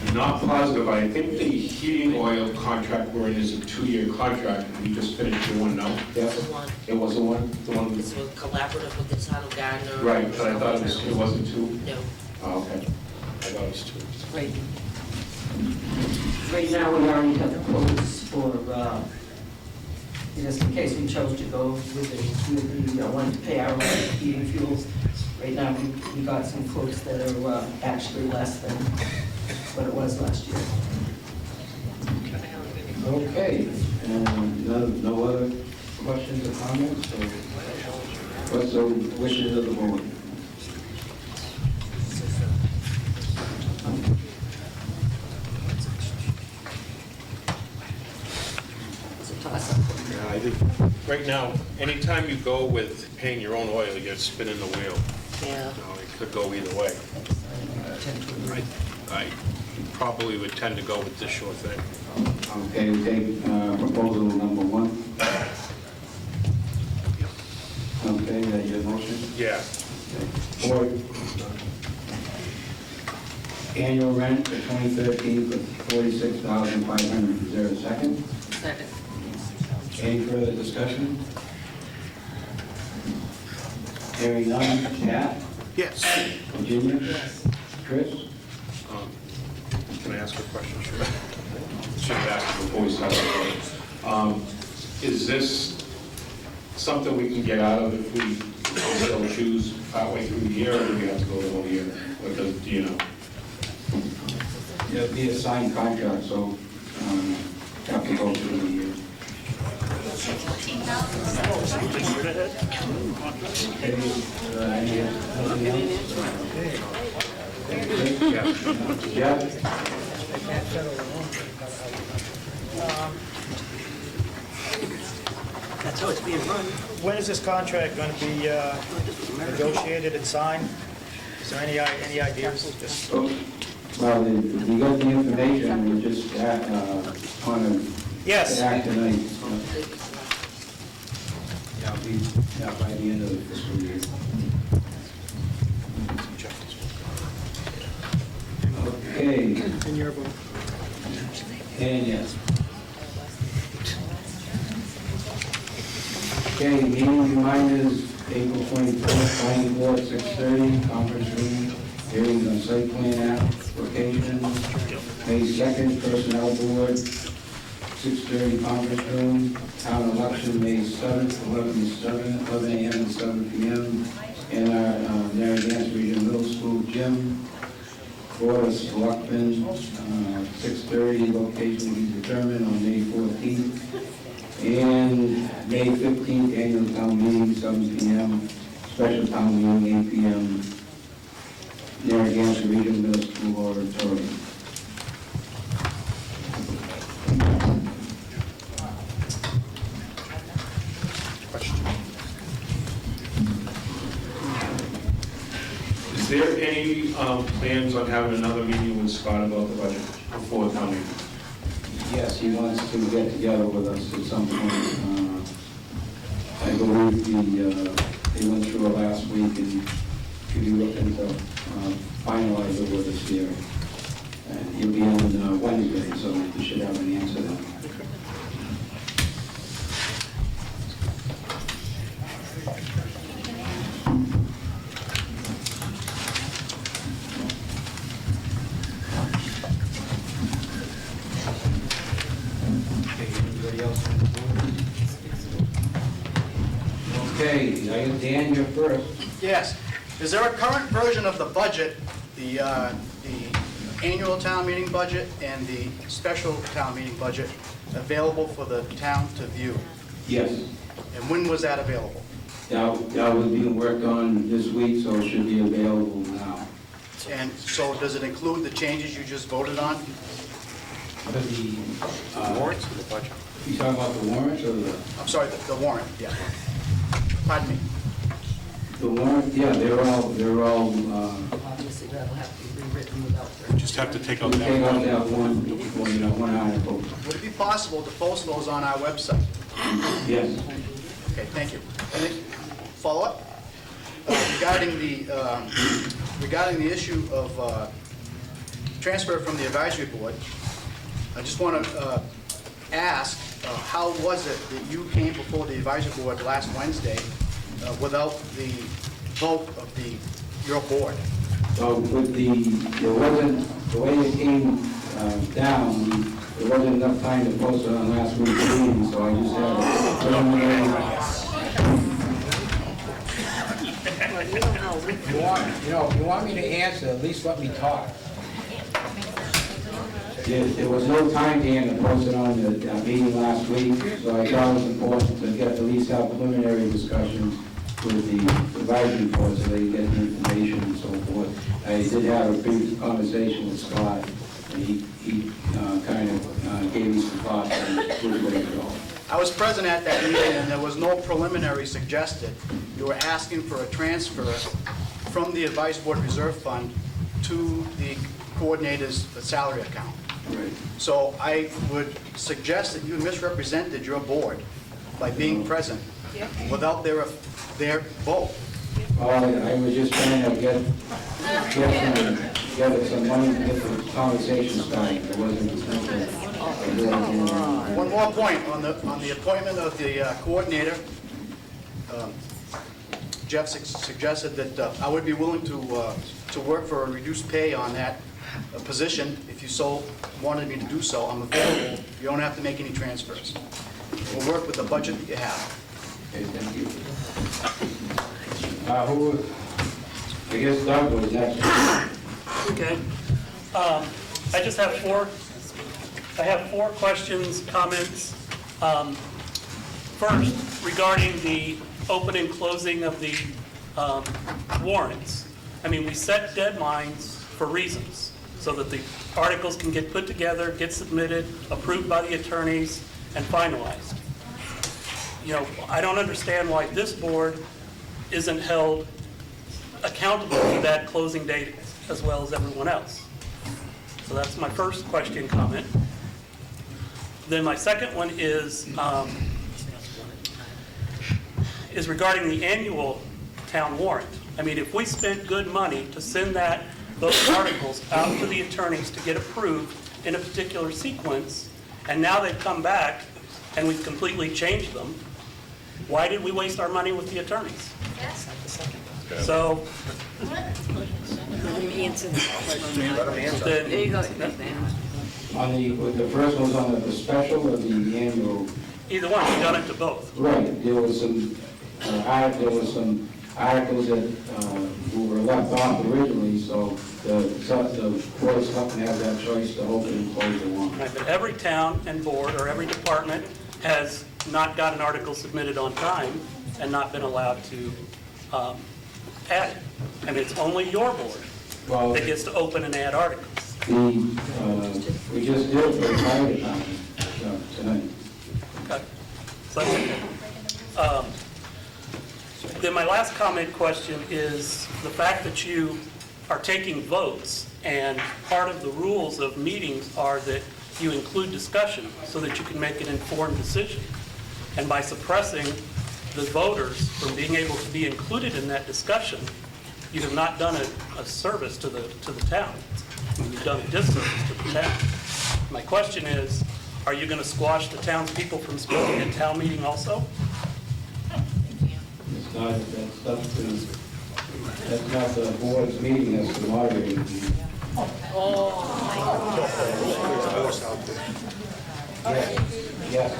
I'm not positive, I think the heating oil contract we're in is a 2-year contract, and we just finished the one now. Yes. It was the one It's a collaborative with the town of Gardner. Right, but I thought it wasn't 2? No. Oh, okay. I thought it was 2. Right now, we already have the quotes for, just in case we chose to go with the one to pay our own heating fuels. Right now, we got some quotes that are actually less than what it was last year. Okay, and no other questions or comments? Or what's the wishes of the board? It's a toss-up. Yeah, I think, right now, anytime you go with paying your own oil, you're spinning the wheel. Yeah. You know, it could go either way. I probably would tend to go with this sure thing. Okay, we take proposal number 1. Okay, that your motion? Yeah. Board. Annual rent for 2013 for $46,500. Is there a second? Second. Any further discussion? Hearing none. Pat? Yes. Virginia? Chris? Can I ask a question? Sure. Should have asked before we started. Is this something we can get out of if we still choose partway through the year, or do we have to go the whole year? Or do you know? It'll be a signed contract, so have to go through the year. Yeah. That's how it's being run. When is this contract going to be negotiated and signed? Is there any ideas? Just Well, we got the information, we just want to yes. act tonight. Yeah, we, by the end of the fiscal year. Okay. In your vote. And yes. Okay, meeting reminders, April 24th, planning board, 6:30, conference room, hearings on site plan application. May 2nd, personnel board, 6:30, conference room, town election, May 7th, 11 a.m. and 7 p.m. in our Narragansett Regional Middle School gym. Board of Selectmen, 6:30, location will be determined on May 14th. And May 15th, annual town meeting, 7 p.m., special town meeting, 8 p.m., Narragansett Regional Middle School Auditorium. Is there any plans on having another meeting with Scott about the budget before town meeting? Yes, he wants to get together with us at some point. I believe they went through it last week, and he'll be looking to finalize it with us here. And he'll be on Wednesday, so we should have an answer then. Okay, I got Dan here first. Yes. Is there a current version of the budget, the annual town meeting budget and the special town meeting budget available for the town to view? Yes. And when was that available? That was being worked on this week, so it should be available now. And so does it include the changes you just voted on? The warrants or the budget? You talking about the warrants or the? I'm sorry, the warrant, yeah. Pardon me. The warrant, yeah, they're all, Obviously, that'll have to be rewritten without the... Just have to take out we that take out one. that one article. Would it be possible to post those on our website? Yes. Okay, thank you. Any follow-up? Regarding the issue of transfer from the advisory board, I just want to ask, how was it that you came before the advisory board last Wednesday without the vote of your board? So with there wasn't, the way it came down, there wasn't enough time to post it on last week's meeting, so I just had a preliminary. If you want me to answer, at least let me talk. There was no time to post it on the meeting last week, so I thought it was important to get at least have preliminary discussions with the advisory board so they get the information and so forth. I did have a previous conversation with Scott, and he kind of gave me some thoughts on which way to go. I was present at that meeting, and there was no preliminary suggested. You were asking for a transfer from the advisory board reserve fund to the coordinator's salary account. Right. So I would suggest that you misrepresented your board by being present without their vote. Oh, I was just trying to get some money to get the conversation started. It wasn't One more point on the appointment of the coordinator. Jeff suggested that I would be willing to work for a reduced pay on that position. If you so wanted me to do so, I'm available. You don't have to make any transfers. We'll work with the budget that you have. Okay, thank you. I guess Doug was next. Okay. I just have four questions, comments. First, regarding the open and closing of the warrants. I mean, we set deadlines for reasons, so that the articles can get put together, get submitted, approved by the attorneys, and finalized. You know, I don't understand why this board isn't held accountable for that closing date as well as everyone else. So that's my first question, comment. Then my second one is regarding the annual town warrant. I mean, if we spent good money to send those articles out to the attorneys to get approved in a particular sequence, and now they've come back and we've completely changed them, why did we waste our money with the attorneys? So, Let him answer the question. then, There you go. The first one was on the special or the annual? either one, we've done it to both. Right, there was some articles that were left off originally, so the Board of Selectmen has that choice to open and close the warrant. Right, but every town and board or every department has not got an article submitted on time and not been allowed to add it. And it's only your board that gets to open and add articles. We just did it for the fire department tonight. Okay. So that's okay. Then my last comment question is the fact that you are taking votes, and part of the rules of meetings are that you include discussion so that you can make an informed decision. And by suppressing the voters from being able to be included in that discussion, you have not done a service to the town. You've done a disservice to the town. My question is, are you going to squash the townspeople from speaking at town meeting also? That's not the board's meeting, that's the moderator's meeting. Yes.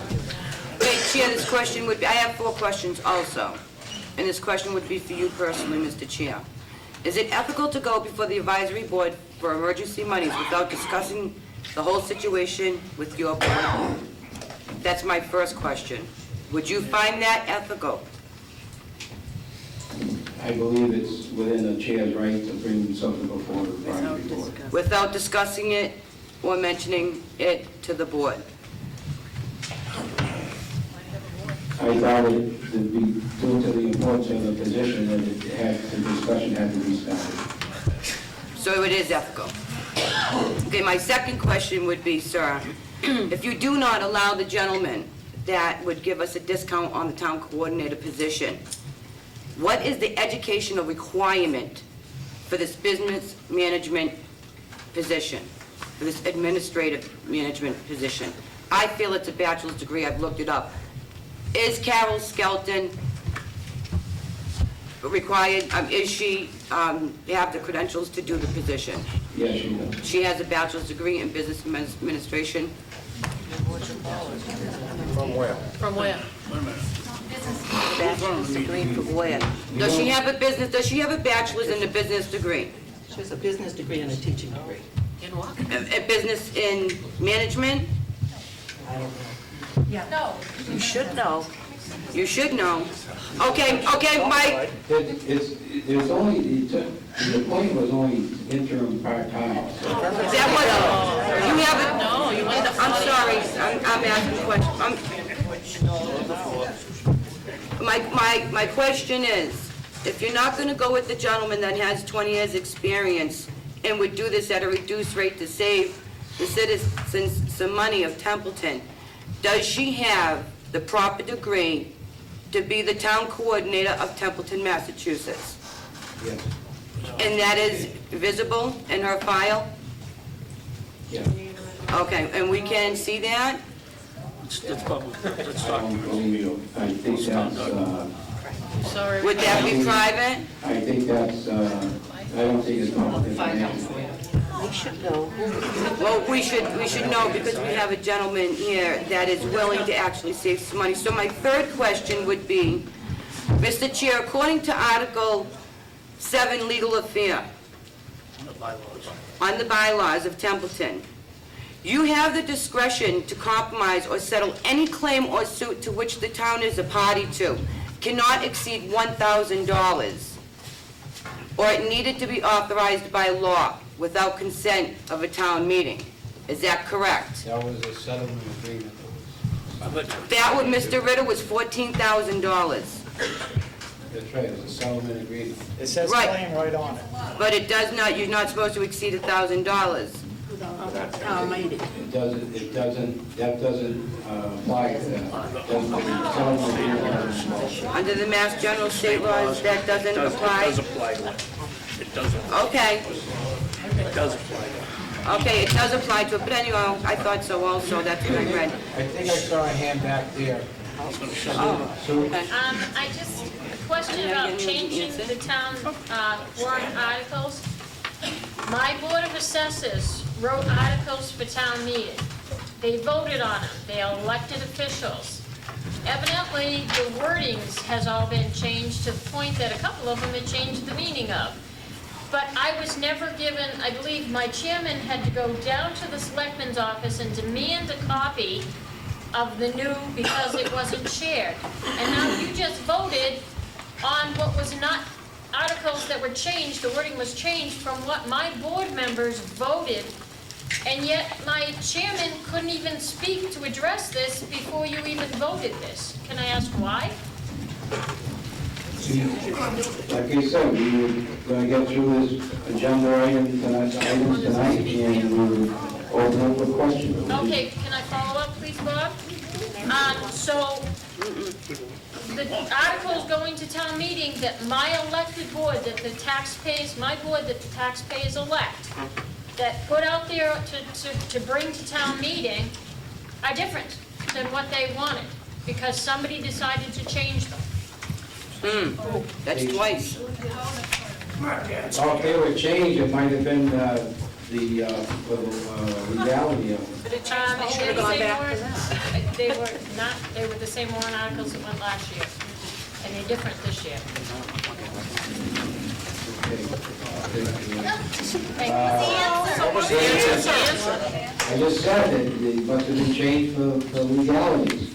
Okay, Chair, this question would be, I have 4 questions also. And this question would be for you personally, Mr. Chair. Is it ethical to go before the advisory board for emergency monies without discussing the whole situation with your board? That's my first question. Would you find that ethical? I believe it's within the chair's right to bring something before the advisory board. Without discussing it or mentioning it to the board? I thought it to be due to the importance of the position that the discussion had to be started. So it is ethical. Okay, my second question would be, sir, if you do not allow the gentleman that would give us a discount on the town coordinator position, what is the educational requirement for this business management position, for this administrative management position? I feel it's a bachelor's degree. I've looked it up. Is Carol Skelton required, is she have the credentials to do the position? Yes, she does. She has a bachelor's degree in business administration? From where? From where? Bachelor's degree from where? Does she have a bachelor's in a business degree? She has a business degree and a teaching degree. In what? A business in management? I don't know. No. You should know. You should know. Okay, Mike. There's only, the appointment was only interim part-time. So. Is that what, you have it? No, you went to. I'm sorry, I'm asking a question. My question is, if you're not going to go with the gentleman that has 20 years' experience and would do this at a reduced rate to save the citizens some money of Templeton, does she have the proper degree to be the town coordinator of Templeton, Massachusetts? Yes. And that is visible in her file? Yes. Okay, and we can see that? It's public. Let's I talk. don't believe, I think that's, Sorry. Would that be private? I think that's, I don't think it's public information. We should know. Well, we should know because we have a gentleman here that is willing to actually save some money. So my third question would be, Mr. Chair, according to Article 7, Legal Affair, on the bylaws of Templeton, you have the discretion to compromise or settle any claim or suit to which the town is a party to, cannot exceed $1,000, or it needed to be authorized by law without consent of a town meeting. Is that correct? That was a settlement agreement. That with Mr. Ritter was $14,000. That's right, it was a settlement agreement. It says Right. claim right on it. But it does not, you're not supposed to exceed $1,000. That doesn't apply to that. Settlement agreement. Under the Mass General State laws, that doesn't apply? It does apply to it. It does apply. Okay, It does apply to it. okay, it does apply to it, but anyway, I thought so also, that's what I read. I think I saw a hand back there. Oh, okay. I just, a question about changing the town warrant articles. My Board of Assessors wrote articles for town meeting. They voted on them. They are elected officials. evidently the wordings has all been changed to the point that a couple of them had changed the meaning of. But I was never given, I believe my chairman had to go down to the selectman's office and demand a copy of the new, because it wasn't shared. And now you just voted on what was not articles that were changed, the wording was changed from what my board members voted, and yet my chairman couldn't even speak to address this before you even voted this. Can I ask why? Like I said, we were going to get through this agenda items tonight, and we will open up for questions. Okay, can I follow up, please, Bob? So, the article's going to town meeting that my elected board, that the taxpayers, my board that the taxpayers elect, that put out there to bring to town meeting, are different than what they wanted, because somebody decided to change them. That's twice. If they were changed, it might have been the legality of it. They were not, they were the same warrant articles that went last year, and they're different this year. What was the answer? I just said that it must have been changed for legalities.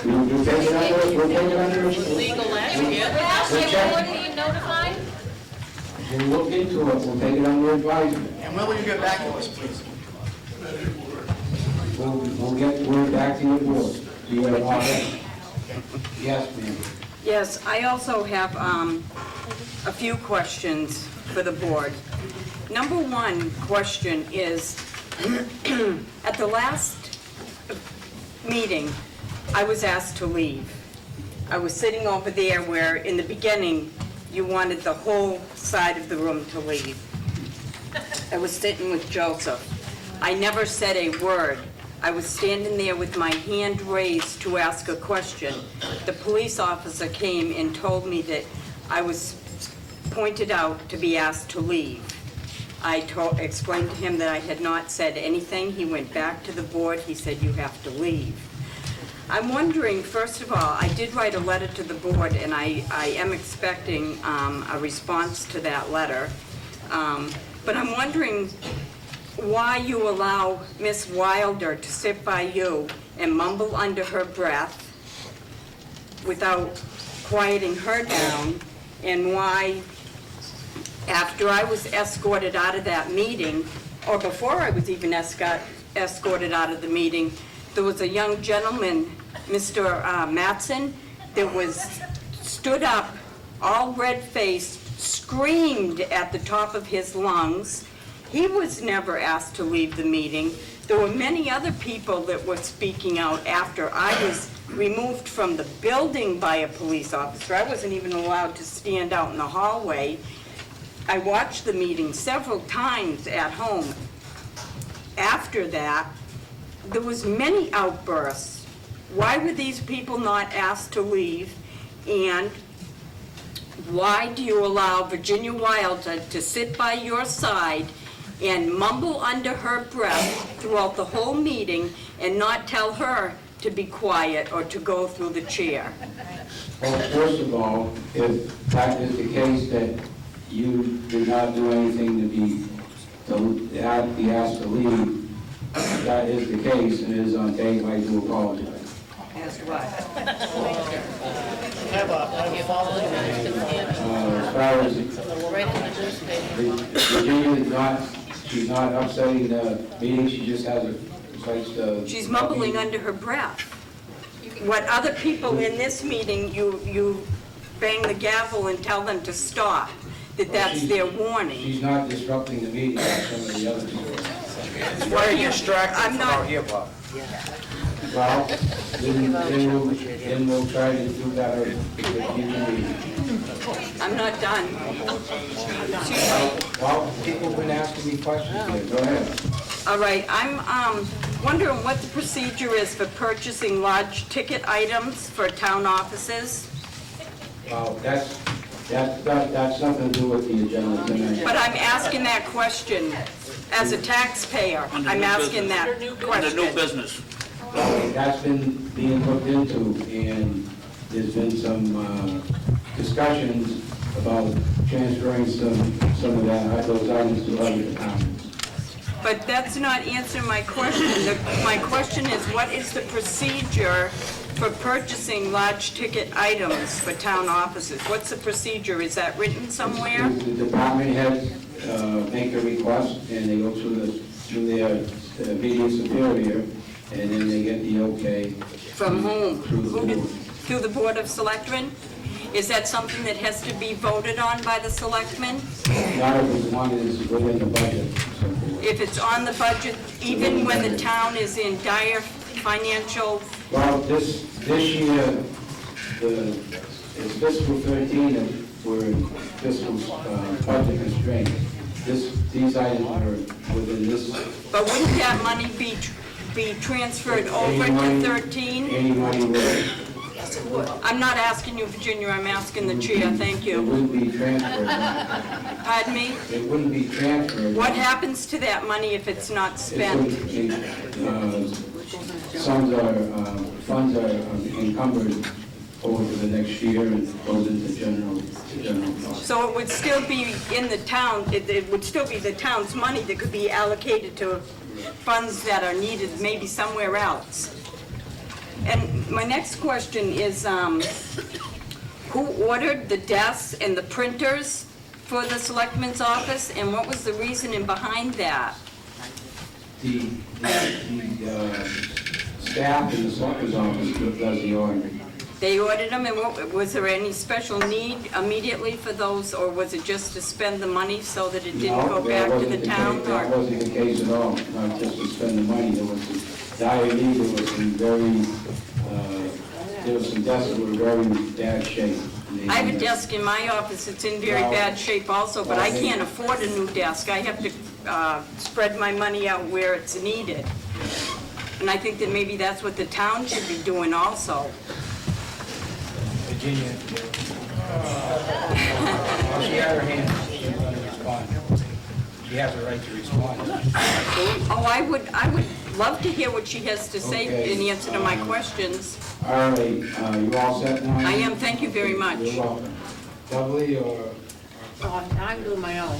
We'll take it under. Legal last year. Last year, board being notified? We'll look into it, we'll take it under advisement. And when will you get back to us, please? We'll get word back to your board. Do you have all that? Yes, ma'am. Yes, I also have a few questions for the board. Number one question is, at the last meeting, I was asked to leave. I was sitting over there where, in the beginning, you wanted the whole side of the room to leave. I was sitting with Joseph. I never said a word. I was standing there with my hand raised to ask a question. The police officer came and told me that I was pointed out to be asked to leave. I explained to him that I had not said anything. He went back to the board. He said, "You have to leave." I'm wondering, first of all, I did write a letter to the board, and I am expecting a response to that letter. But I'm wondering why you allow Miss Wilder to sit by you and mumble under her breath without quieting her down, and why, after I was escorted out of that meeting, or before I was even escorted out of the meeting, there was a young gentleman, Mr. Mattson, that stood up, all red-faced, screamed at the top of his lungs. He was never asked to leave the meeting. There were many other people that were speaking out after I was removed from the building by a police officer. I wasn't even allowed to stand out in the hallway. I watched the meeting several times at home. After that, there was many outbursts. Why were these people not asked to leave? And why do you allow Virginia Wilder to sit by your side and mumble under her breath throughout the whole meeting and not tell her to be quiet or to go through the chair? Well, first of all, if that is the case that you did not do anything to be asked to leave, that is the case, and it is on tape. I do apologize. As what? Have a follow-up. As far as Virginia is not, she's not upsetting the meeting, she just has a... She's mumbling under her breath. What other people in this meeting, you bang the gavel and tell them to stop, that's their warning. She's not disrupting the meeting like some of the other people. Why are you distracted from out here, Bob? Well, then we'll try to do better because you can leave. I'm not done. Well, people have been asking me questions here. Go ahead. All right, I'm wondering what the procedure is for purchasing large ticket items for town offices. That's nothing to do with the agenda tonight. But I'm asking that question as a taxpayer. I'm asking that question. Under new business. That's been being looked into, and there's been some discussions about transferring some of those items to other departments. But that's not answering my question. My question is, what is the procedure for purchasing large ticket items for town offices? What's the procedure? Is that written somewhere? The department heads make a request, and they go through their immediate superior, and then they get the okay. From whom? Through the board. Through the Board of Selectmen? Is that something that has to be voted on by the selectmen? Not if one is within the budget. If it's on the budget, even when the town is in dire financial? Well, this year, it's fiscal 13, and we're in fiscal budget constraints. These items are within this. But wouldn't that money be transferred over to 13? Any money will. I'm not asking you, Virginia, I'm asking the chair, thank It you. wouldn't be transferred. Pardon me? It wouldn't be transferred. What happens to that money if it's not spent? Funds are encumbered over the next year and goes into general fund. So it would still be in the town, it would still be the town's money that could be allocated to funds that are needed maybe somewhere else. And my next question is, who ordered the desks and the printers for the selectman's office, and what was the reasoning behind that? The staff in the selectman's office does the ordering. They ordered them, and was there any special need immediately for those, or was it just to spend the money so that it didn't go back to the town? That wasn't the case at all, not just to spend the money. There was some dire need, there was some desks that were very bad shape. I have a desk in my office, it's in very bad shape also, but I can't afford a new desk. I have to spread my money out where it's needed. And I think that maybe that's what the town should be doing also. Virginia. She had her hand, she's going to respond. She has a right to respond. Oh, I would love to hear what she has to say in answer to my questions. All right, you all set now? I am, thank you very much. You're welcome. Dudley or? I'm doing my own.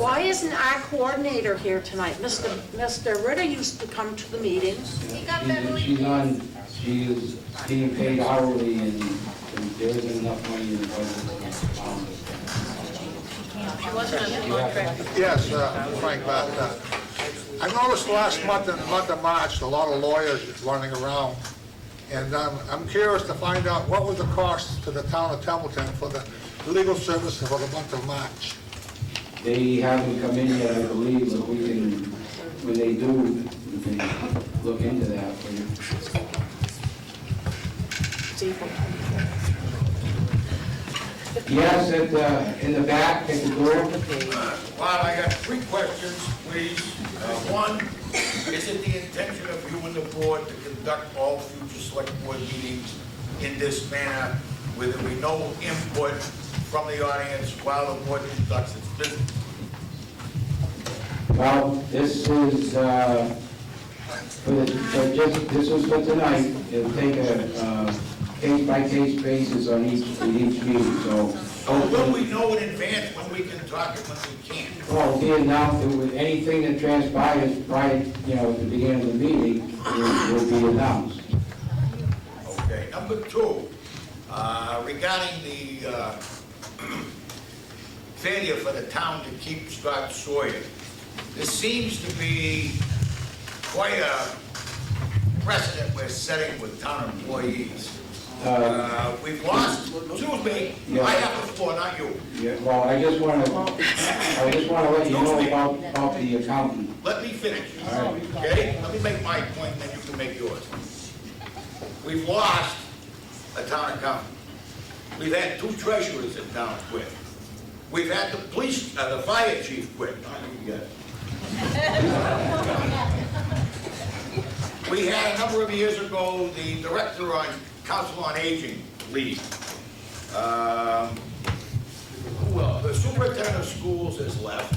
Why isn't our coordinator here tonight? Mr. Ritter used to come to the meetings. She is being paid hourly, and there isn't enough money in the budget. She wasn't on the contract. Yes, Frank, I noticed last month, in the month of March, a lot of lawyers running around. And I'm curious to find out what was the cost to the town of Templeton for the legal services for the month of March. They haven't come in yet, I believe, but we can, when they do, we can look into that for you. Yes, in the back, at the door. Well, I got 3 questions, please. One, is it the intention of you and the board to conduct all future select board meetings in this manner, where there be no input from the audience while the board conducts its business? Well, this is, this is for tonight. It'll take a case-by-case basis on each meeting, so. Will we know in advance when we can talk and when we can't? Well, we announced it with anything that transpires prior, at the beginning of the meeting, will be announced. Okay. Number 2, regarding the failure for the town to keep Scott Sawyer, this seems to be quite a precedent we're setting with town employees. We've lost, excuse me, I have the floor, not you. Yeah, well, I just want to let you know about the accountant. Let me finish, All right. okay? Let me make my point, and then you can make yours. We've lost a town accountant. We've had 2 treasurers in town quit. We've had the fire chief quit. We had a number of years ago the director on Council on Aging leave. Well, the superintendent of schools has left.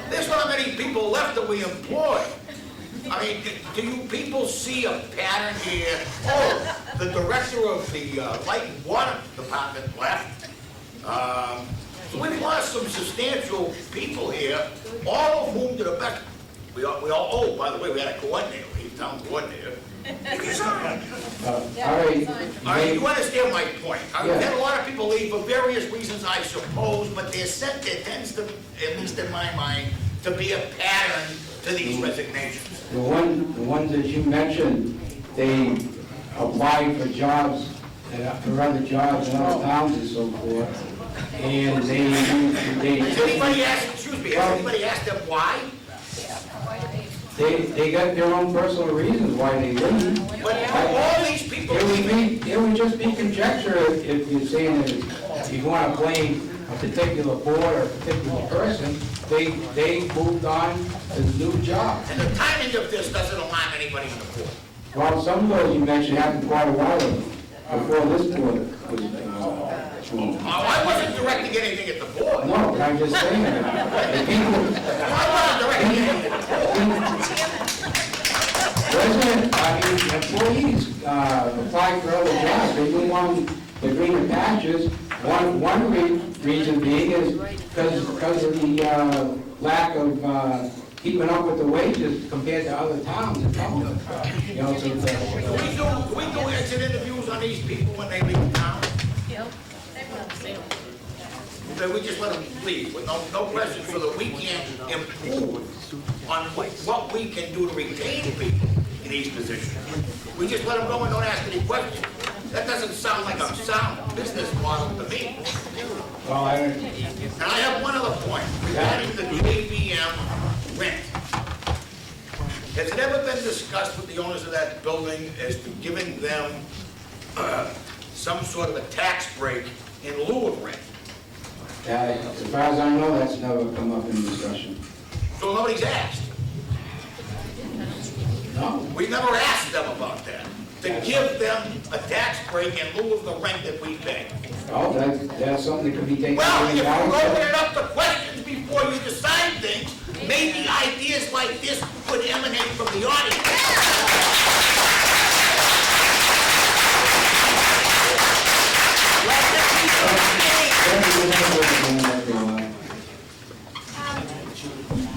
There's not many people left that we employ. I mean, do you people see a pattern here? Oh, the director of the light and water department left. So we've lost some substantial people here, all of whom to the best. We all, oh, by the way, we had a coordinator, he's town coordinator. All right. All right, you understand my point. I mean, we had a lot of people leave for various reasons, I suppose, but there tends to, at least in my mind, to be a pattern to these resignations. The ones that you mentioned, they applied for jobs, for other jobs in other towns and so forth, and they. Has anybody asked, excuse me, has anybody asked them why? They got their own personal reasons why they leave. But all these people. It would just be conjecture if you're saying that if you want to blame a particular board or a particular person, they moved on to the new job. And the timing of this doesn't alarm anybody in the board. Well, some of those you mentioned happened quite a while ago, before this board was Oh, I wasn't directing anything at the board. No, but I'm just saying that. The people, I wasn't directing anything at the board. President, I mean, employees apply for other jobs. They move on the greener patches. One reason being is because of the lack of keeping up with the wages compared to other towns and towns. You know, so Do we do exit interviews on these people when they leave town? That we just let them leave with no questions so that we can improve on what we can do to retain people in these positions. We just let them go and don't ask any questions. That doesn't sound like a sound business model to me. well, And I have one other point regarding the JVM rent. Has it ever been discussed with the owners of that building as to giving them some sort of a tax break in lieu of rent? as far as I know, that's never come up in discussion. So nobody's asked. No. We never asked them about that, to give them a tax break in lieu of the rent that we pay. Oh, that's something that could be taken. Well, if you open it up to questions before you decide things, maybe ideas like this could emanate from the audience.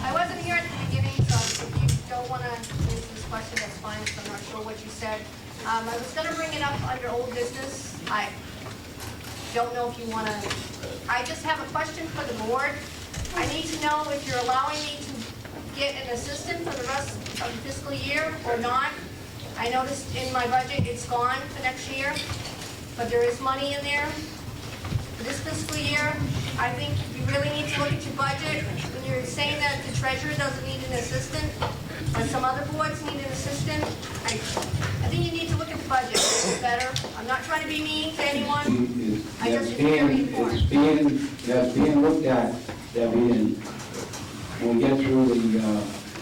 I wasn't here at the beginning, so if you don't want to answer this question, that's fine, if I'm not sure what you said. I was going to bring it up under old business. I don't know if you want to, I just have a question for the board. I need to know if you're allowing me to get an assistant for the rest of the fiscal year or not. I noticed in my budget it's gone for next year, but there is money in there for this fiscal year. I think you really need to look at your budget. When you're saying that the treasurer doesn't need an assistant, but some other boards need an assistant, I think you need to look at the budget better. I'm not trying to be mean to anyone. I just, it's very important. That's being looked at, Debbie, and when we get through the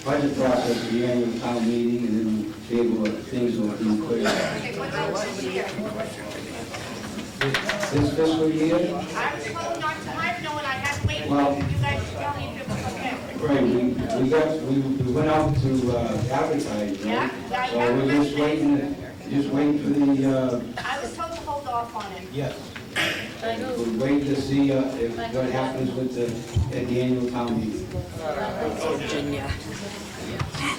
budget process, the annual town meeting, and then we'll be able to, things will be clear. Okay, what about this year? This fiscal year? I was told not to hire no one. I had to wait Well, for you guys to tell me if it was okay. Right, we went out to advertise, right? Yeah, So we're just waiting for the, I was told to hold off on it. yes. We're waiting to see if what happens with at the annual town meeting. Virginia.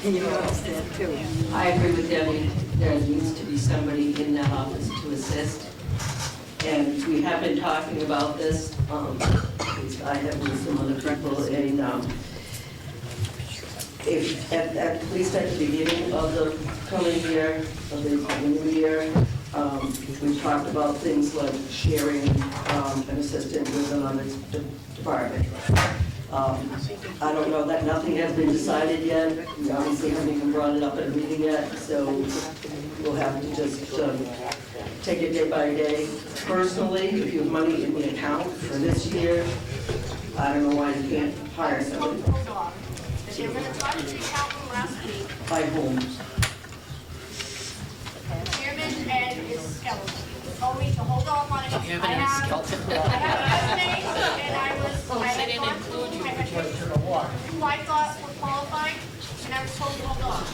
You noticed that too. I agree with Debbie, there needs to be somebody in that office to assist. And we have been talking about this, at least I have with some other people, and if, at least at the beginning of the coming year, of the new year, we talked about things like sharing an assistant with another department. I don't know, that nothing has been decided yet. We obviously haven't even brought it up at a meeting yet, so we'll have to just take it day by day. Personally, if you have money in the account for this year, I don't know why you can't hire somebody. Hold off. They were going to talk to the accountant last week. By whom? The chairman and his skeleton told me to hold off on it. I have resumes, and I had gone through, I had who I thought were qualified, and I was told to hold off.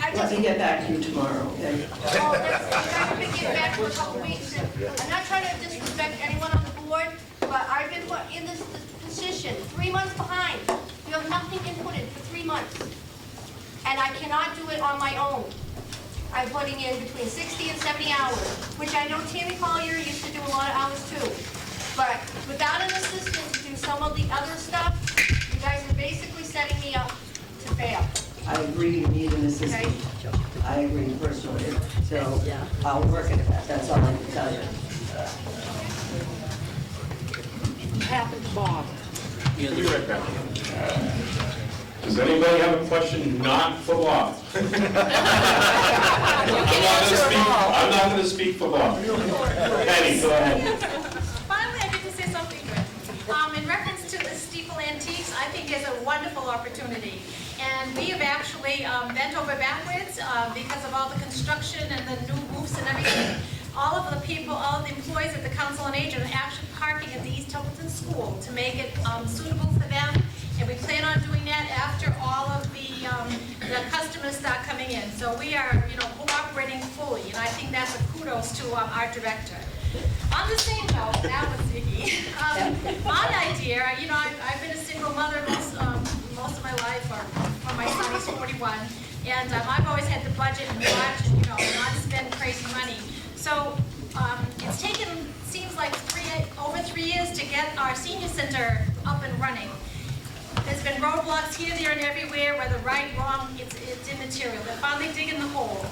I Let just, me get back to you tomorrow, okay? oh, I've been getting back for a couple weeks, and I'm not trying to disrespect anyone on the board, but I've been put in this position 3 months behind. You have nothing inputted for 3 months, and I cannot do it on my own. I'm putting in between 60 and 70 hours, which I know Tammy Collier used to do a lot of hours too. But without an assistant to do some of the other stuff, you guys are basically setting me up to fail. I agree, you need an assistant. I agree personally, so I'll work at that, that's all I can tell you. What happened to Bob? We'll be right back. Does anybody have a question not for Bob? I'm not going to speak for Bob. Penny, go ahead. Finally, I get to say something good. In reference to the steeple antiques, I think is a wonderful opportunity. And we have actually bent over backwards because of all the construction and the new roofs and everything. All of the people, all of the employees at the Council on Aging are actually parking at the East Templeton School to make it suitable for them. And we plan on doing that after all of the customers start coming in. So we are, cooperating fully, and I think that's a kudos to our director. On the same note, that was Vicky. My idea, I've been a single mother most of my life, or my son is 41, and I've always had the budget and watch, and not spend crazy money. So it's taken, seems like over 3 years to get our senior center up and running. There's been roadblocks here, there, and everywhere, whether right, wrong, it's immaterial. They're finally digging the hole.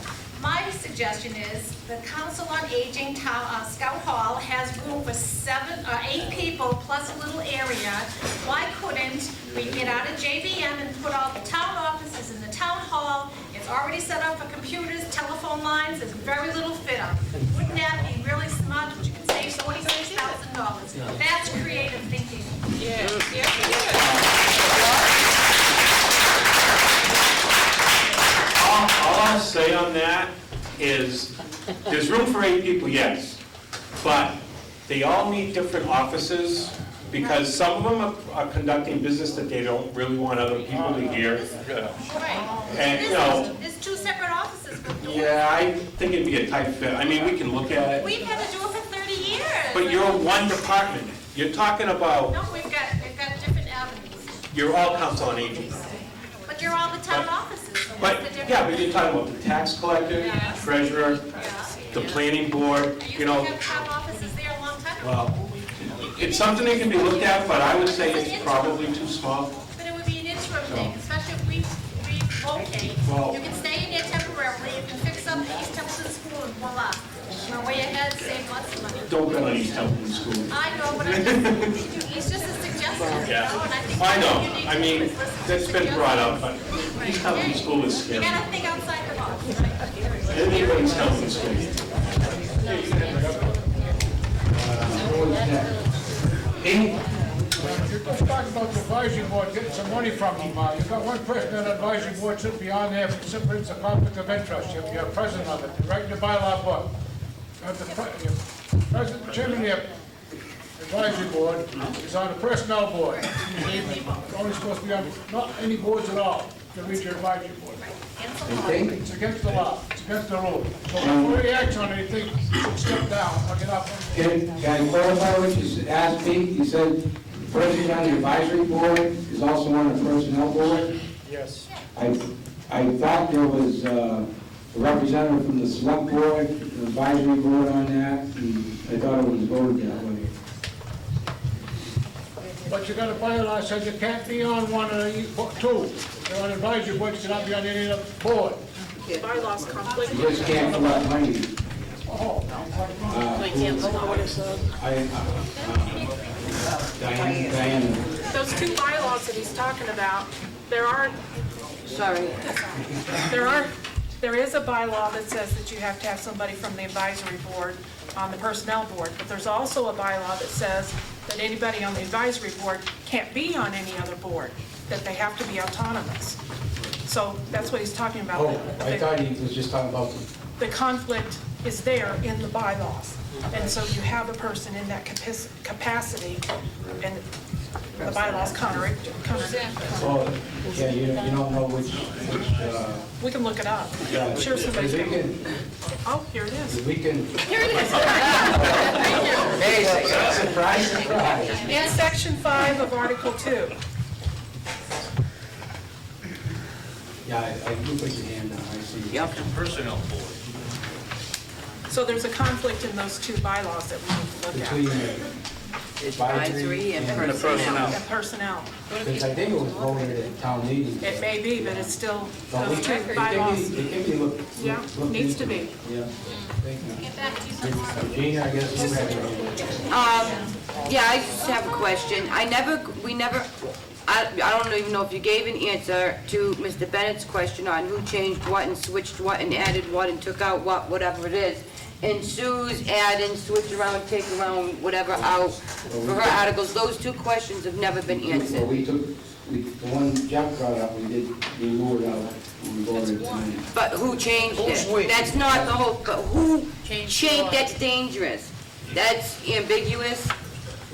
My suggestion is the Council on Aging Scout Hall has room for 7 or 8 people plus a little area. Why couldn't we get out of JVM and put all the town offices in the town hall? It's already set up for computers, telephone lines, there's very little fit up. Wouldn't that be really smart? You can save $26,000. That's creative thinking. All I'll say on that is, there's room for 8 people, yes, but they all need different offices, because some of them are conducting business that they don't really want other people to hear. And, There's 2 separate offices with doors. yeah, I think it'd be a tight fit. I mean, we can look at it, We've had to do it for 30 years. but you're one department. You're talking about, No, we've got different avenues. you're all Council on Aging. But you're all the town offices. So But, what's the difference? yeah, but you're talking about the tax collector, treasurer, the planning board, I used to have town offices there a long time ago. well, it's something that can be looked at, but I would say it's probably too small. But it would be an interim thing, especially if we relocate. Well- You can stay in there temporarily, you can fix up the East Templeton School and voila. We're way ahead, save lots of money. Don't go to East Templeton School. I know, but it's just a suggestion, and I think. I know, what you need I to do mean, is listen to that's been brought up, but suggestions. East Templeton School is You scary. gotta think outside the box, right? Anything East Templeton School. You're just talking about the advisory board getting some money from them. You've got one person on the advisory board should be on there for simply it's a conflict of interest. You're president of it. You write in your bylaw book. You have the president, chairman of the advisory board is on the personnel board. He's only supposed to be on, not any boards at all, to reach your advisory board. It's against the law. It's against the rule. So before you act on anything, you should step down or get up. Can I clarify what you asked me? You said the person on the advisory board is also on the personnel board? Yes. I thought there was a representative from the select board, the advisory board on that, and I thought it was voted that way. But you got a bylaw that says you can't be on one of the 2. If you're on advisory board, you cannot be on any other board. Bylaws conflict. You just can't collect money. Oh. Diana. Those 2 bylaws that he's talking about, there is a bylaw that says that you have to have somebody from the advisory board on the personnel board, but there's also a bylaw that says that anybody on the advisory board can't be on any other board, that they have to be autonomous. So that's what he's talking about. Oh, I thought he was just talking about The conflict is there in the bylaws, and so you have a person in that capacity, and The bylaws contradict. Oh, yeah, you don't know which, We can look it up. yeah. I'm sure somebody's We going can, Oh, here it is. we can. Here it is. Hey, surprise, surprise. In section 5 of Article 2. Yeah, I do put your hand down, I see. Yep. Personnel board. So there's a conflict in those two bylaws that we need to look Between at. the Advisory and personnel. And personnel. because I think it was voted at town meeting. It may be, but it's still But those two bylaws. it can be looked. Yeah, looked needs to into. be. Yeah, thank you. Get back to you tomorrow. Gina, I guess you have your hand. Yeah, I just have a question. I don't even know if you gave an answer to Mr. Bennett's question on who changed what and switched what and added what and took out what, whatever it is. And Sue's add and switch around, take around, whatever out for her articles. Those two questions have never been Well, answered. the one Jeff brought up, we ruled out when we voted tonight. But who changed it? That's not the whole, but who changed, that's dangerous. That's ambiguous.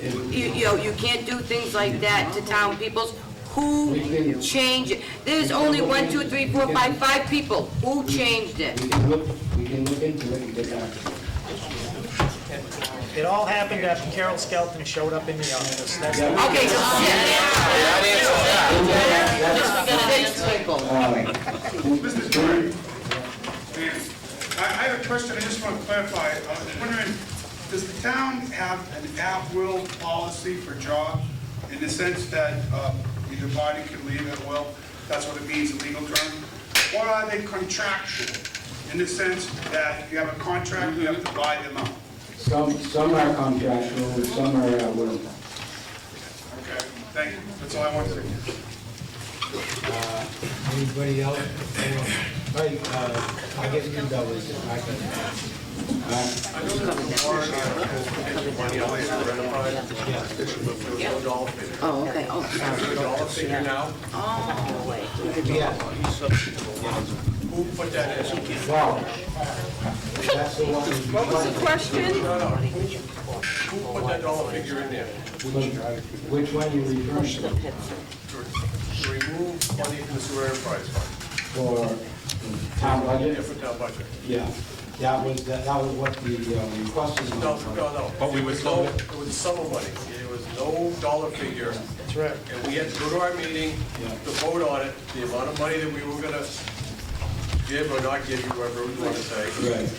You know, you can't do things like that to town peoples. Who changed it? There's only 1, 2, 3, 4, 5 people. Who changed it? We can look into it and get back to you. It all happened after Carol Skelton showed up in the office. That's the- Okay, so Mr. Chairman, I have a question, I just want to clarify. I was wondering, does the town have an at-will policy for jobs in the sense that either body can leave at will? That's what it means in legal terms. Or are they contractual in the sense that if you have a contract, you have to buy them out? Some are contractual, some are at will. Okay, thank you. That's all I wanted to say. Anybody else? Right, I guess you go with it. I Oh, okay, oh, $1 figure now. Yeah. Who put that in? Wow. That's the one. What was the question? Who put that dollar figure in there? Which one you referring to? To remove money from the sewer enterprise fund. For town budget? Yeah, for town budget. Yeah, that was what the request was. No. But there was a sum of money. There was no dollar figure. That's right. And we had to go to our meeting to vote on it, the amount of money that we were gonna give or not give, whoever we want to say. Right.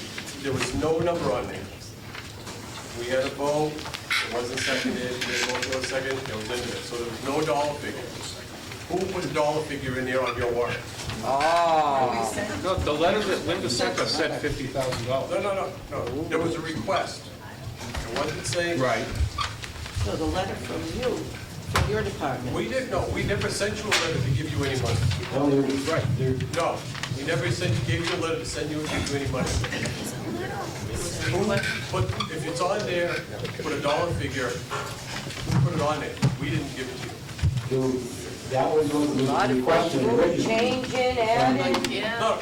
There was no number on there. We had a vote, it wasn't seconded, we had a vote for a second, it was into it. So there was no dollar figure. Who put a dollar figure in there on your warrant? oh. No, the letter that Linda sent us said $50,000. No. There was a request. It wasn't saying. Right. So the letter from you, from your department. We didn't, no, we never sent you a letter to give you any money. No, No, we never gave you a letter to send you, give you any money. But if it's on there, put a dollar figure, who put it on there? We didn't give it to you. That was what was requested originally. Changing, adding. No,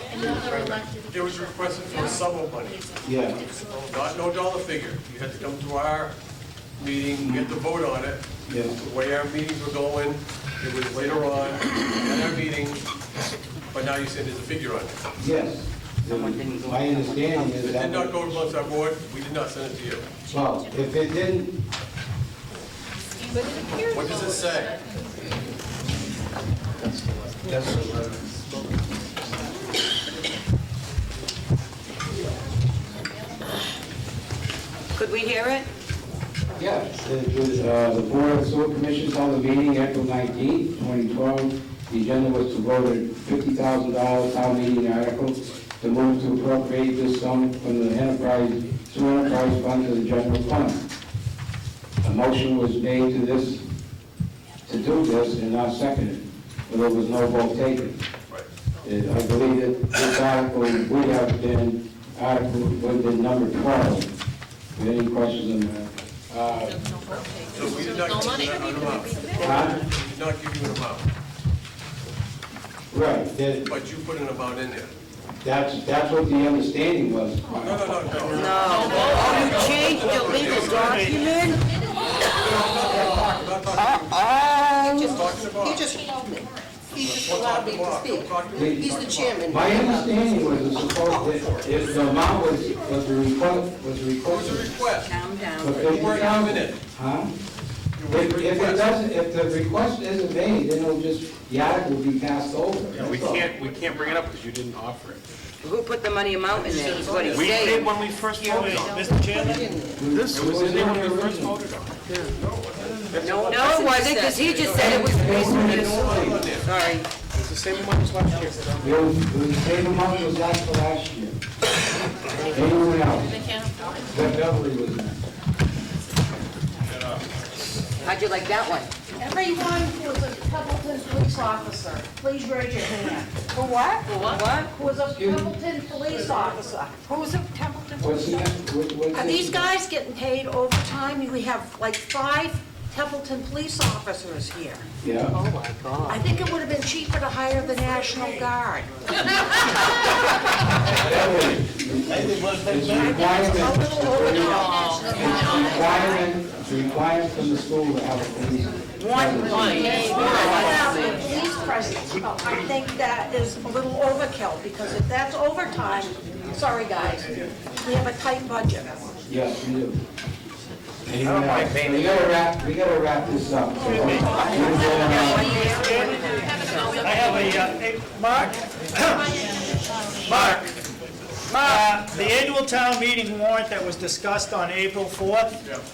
there was requested for a sum of money, Yeah, no dollar figure. You had to come to our meeting, we had to vote on it. yeah. The way our meetings were going, it was later on, at our meeting, but now you said there's a figure on it. Yes. My understanding is It that. did not go amongst our board, we did not send it to you. Well, if it didn't, What does it say? that's the letter. Could we hear it? Yeah, the Board of Sewer Commissioners held a meeting April 19, 2012. The agenda was to vote a $50,000 town meeting article to move to appropriate this sum from the sewer enterprise fund to the general fund. A motion was made to do this and not seconded, but there was no vote taken. I believe that this article would have been number 12. Any questions on that? So we did not give you an amount. We did not give you an amount. Right. But you put an amount in there. That's what the understanding was. No. Oh, you changed the legal document? just called me. He just allowed me to speak. He's the chairman. My understanding was it's supposed that if the amount was the request. Calm down. For 50,000. Huh? If it doesn't, if the request isn't made, then it'll just, the article will be passed over. Yeah, we can't bring it up because you didn't offer it. Who put the money amount in there, is what he's We did saying. when we first voted on it. Mr. Chairman? This was in there when we first voted on it. No, it wasn't, because he just said it was based on this. Sorry. It's the same amount as last year. It was the same amount as that for last year. Anyone else? They can't afford it. Jeff Beverly was in. How'd you like that one? Everyone who was a Templeton police officer, please raise your hand. For what? For what? Who was a Templeton police officer? Who's a Templeton? What's the? Are these guys getting paid overtime? We have like 5 Templeton police officers here. Yeah. Oh, my God. I think it would have been cheaper to hire the National Guard. It's a requirement from the school to have a police. Police presence, I think that is a little overkill, because if that's overtime, sorry guys, we have a tight budget. Yes, we do. Anyone else? We gotta wrap this up. I have Mark, the annual town meeting warrant that was discussed on April 4th,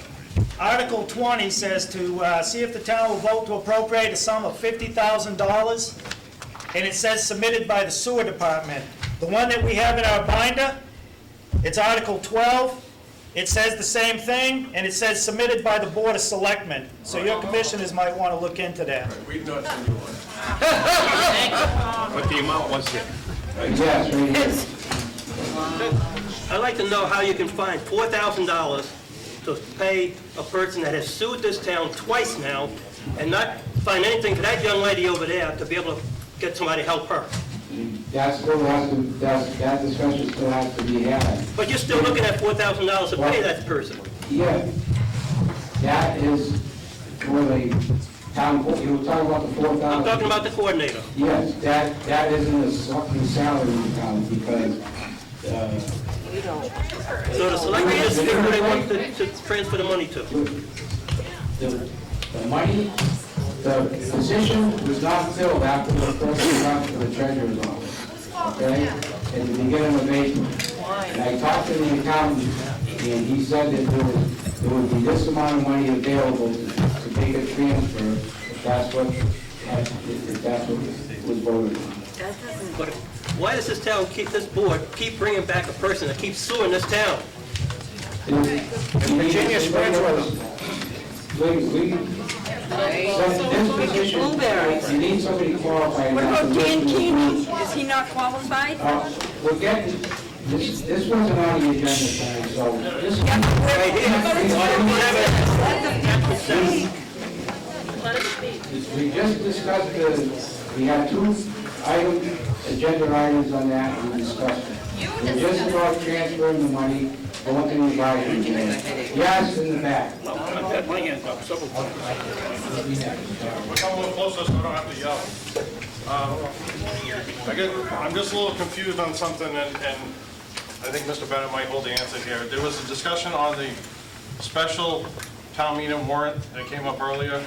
Article 20 says to see if the town will vote to appropriate a sum of $50,000, and it says submitted by the sewer department. The one that we have in our binder, it's Article 12. It says the same thing, and it says submitted by the Board of Selectmen. So your commissioners might want to look into that. We've not seen you one. What the amount was it? Yes, right here. I'd like to know how you can find $4,000 to pay a person that has sued this town twice now and not find anything for that young lady over there to be able to get somebody to help her. That still has to, that discussion still has to be had. But you're still looking at $4,000 to pay that person. Yeah. That is for the town, you were talking about the 4,000. I'm talking about the coordinator. Yes, that isn't a selectman's salary account because, So the selectmen just pick who they want to transfer the money to. the money, the position was not filled after the first got to the treasurer's office, okay? At the beginning of April. And I talked to the accountant, and he said that there would be this amount of money available to make a transfer if that's what was voted on. But why does this board keep bringing back a person that keeps suing this town? Virginia Springs you need somebody qualified. What about Dan Keeney? Is he not qualified? We're getting, this wasn't on the agenda tonight, so this is. We just discussed we had 2 agenda items on that, we discussed it. We're just about transferring the money, going to the advisory board. Yes, in the back. I've had my hands up several times. Come a little closer so I don't have to yell. I'm just a little confused on something, and I think Mr. Bennett might hold the answer here. There was a discussion on the special town meeting warrant that came up earlier.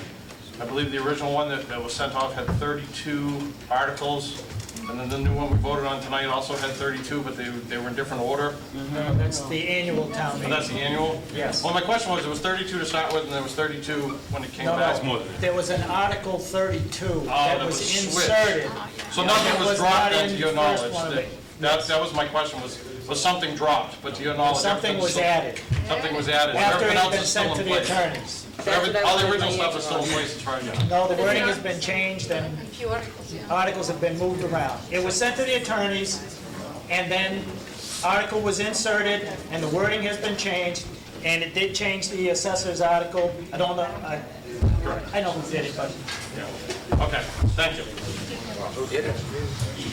I believe the original one that was sent off had 32 articles, and then the new one we voted on tonight also had 32, but they were in different order. That's the annual town meeting. Oh, that's the annual? Yes. Well, my question was, there was 32 to start with, and there was 32 when it came back. There was an Article 32 that that was was switched. inserted. So nothing was dropped, then, to your not in the knowledge? first one of it. That was my question, was something dropped, but to your knowledge? Something was everything's added. still- Something was added. After Everything it had else been is still sent in to the place. attorneys. All the original stuff is still in place as far as you know. No, the wording has been changed and articles have been moved around. It was sent to the attorneys, and then article was inserted, and the wording has been changed, and it did change the assessor's article. I don't know, I know who did it, but. Okay, thank you. Who did it?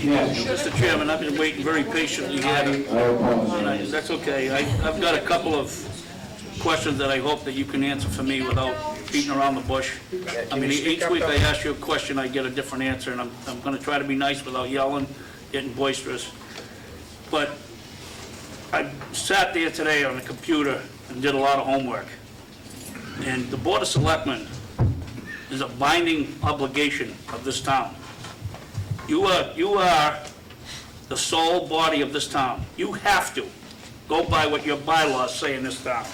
Mr. Chairman, I've been waiting very patiently here. That's okay. I've got a couple of questions that I hope that you can answer for me without beating around the bush. I mean, each week I ask you a question, I get a different answer, and I'm gonna try to be nice without yelling, getting boisterous. But I sat there today on the computer and did a lot of homework. And the Board of Selectmen is a binding obligation of this town. You are the sole body of this town. You have to go by what your bylaws say in this town.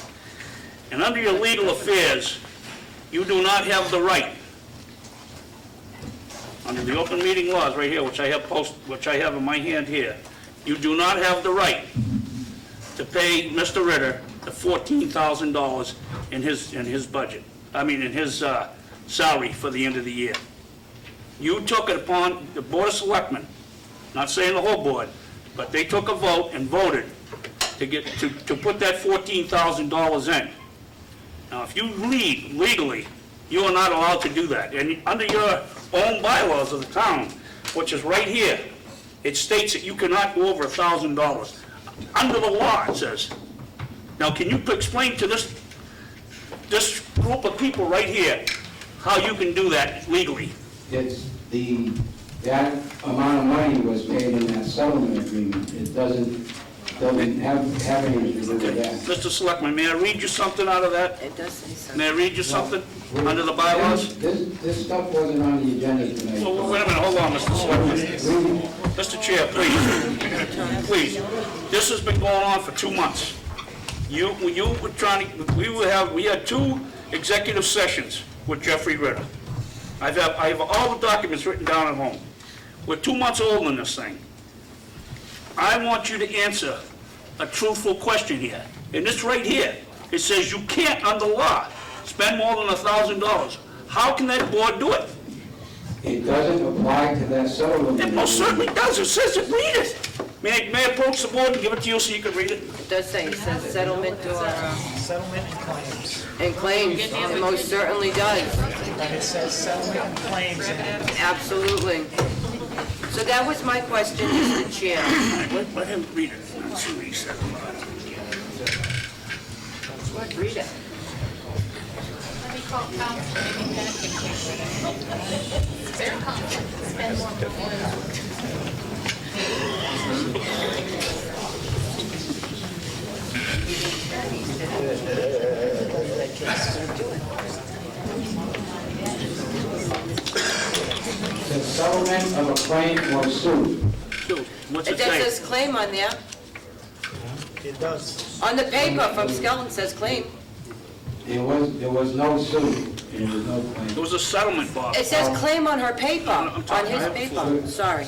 And under your legal affairs, you do not have the right, under the open meeting laws right here, which I have in my hand here, you do not have the right to pay Mr. Ritter the $14,000 in his budget. I mean, in his salary for the end of the year. You took it upon the Board of Selectmen, not saying the whole board, but they took a vote and voted to put that $14,000 in. Now, if you leave legally, you are not allowed to do that. And under your own bylaws of the town, which is right here, it states that you cannot go over $1,000. Under the law, it says. Now, can you explain to this group of people right here how you can do that legally? It's that amount of money was paid in that settlement agreement. It doesn't have anything to do with that. Mr. Selectman, may I read you something out of that? It does say so. May I read you something under the bylaws? This stuff wasn't on the agenda tonight. Well, wait a minute, hold on, Mr. Selectman. Mr. Chair, please, please. This has been going on for 2 months. We had 2 executive sessions with Jeffrey Ritter. I have all the documents written down at home. We're 2 months old in this thing. I want you to answer a truthful question here. And this right here, it says you can't, under law, spend more than $1,000. How can that board do it? It doesn't apply to that settlement. It most certainly does. It says it. Read it. May I approach the board and give it to you so you can read it? It does say, it says settlement or... Settlement and claims. And claims, it most certainly does. And it says settlement and claims. Absolutely. So that was my question, Mr. Chair. Let him read it. Let's see what he said about it. Read it. Let me call council, maybe that can, their conflict, spend more. The settlement of a claim or suit. What's It it does say? says claim on there. It does. On the paper from Skeleton says claim. There was no suit. There was no claim. It was a settlement, Bob. It says claim on her paper, on his paper. Sorry.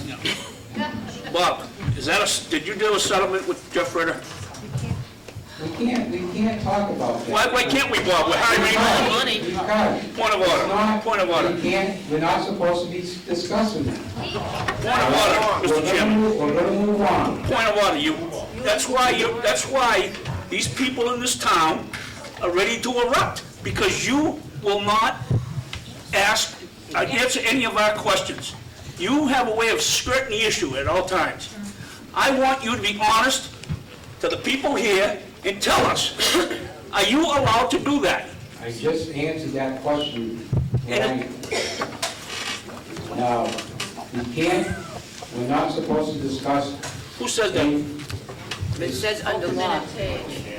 Bob, did you do a settlement with Jeff Ritter? We can't talk about that. Why can't we, Bob? We're hiring money. Because Point of order. Point of order. we're not supposed to be discussing that. Point of order, Mr. Chairman. We're gonna move on. Point of order. That's why these people in this town are ready to erupt, because you will not answer any of our questions. You have a way of skirting the issue at all times. I want you to be honest to the people here and tell us, are you allowed to do that? I just answered that question. Now, we're not supposed to discuss. Who says that? It says under law.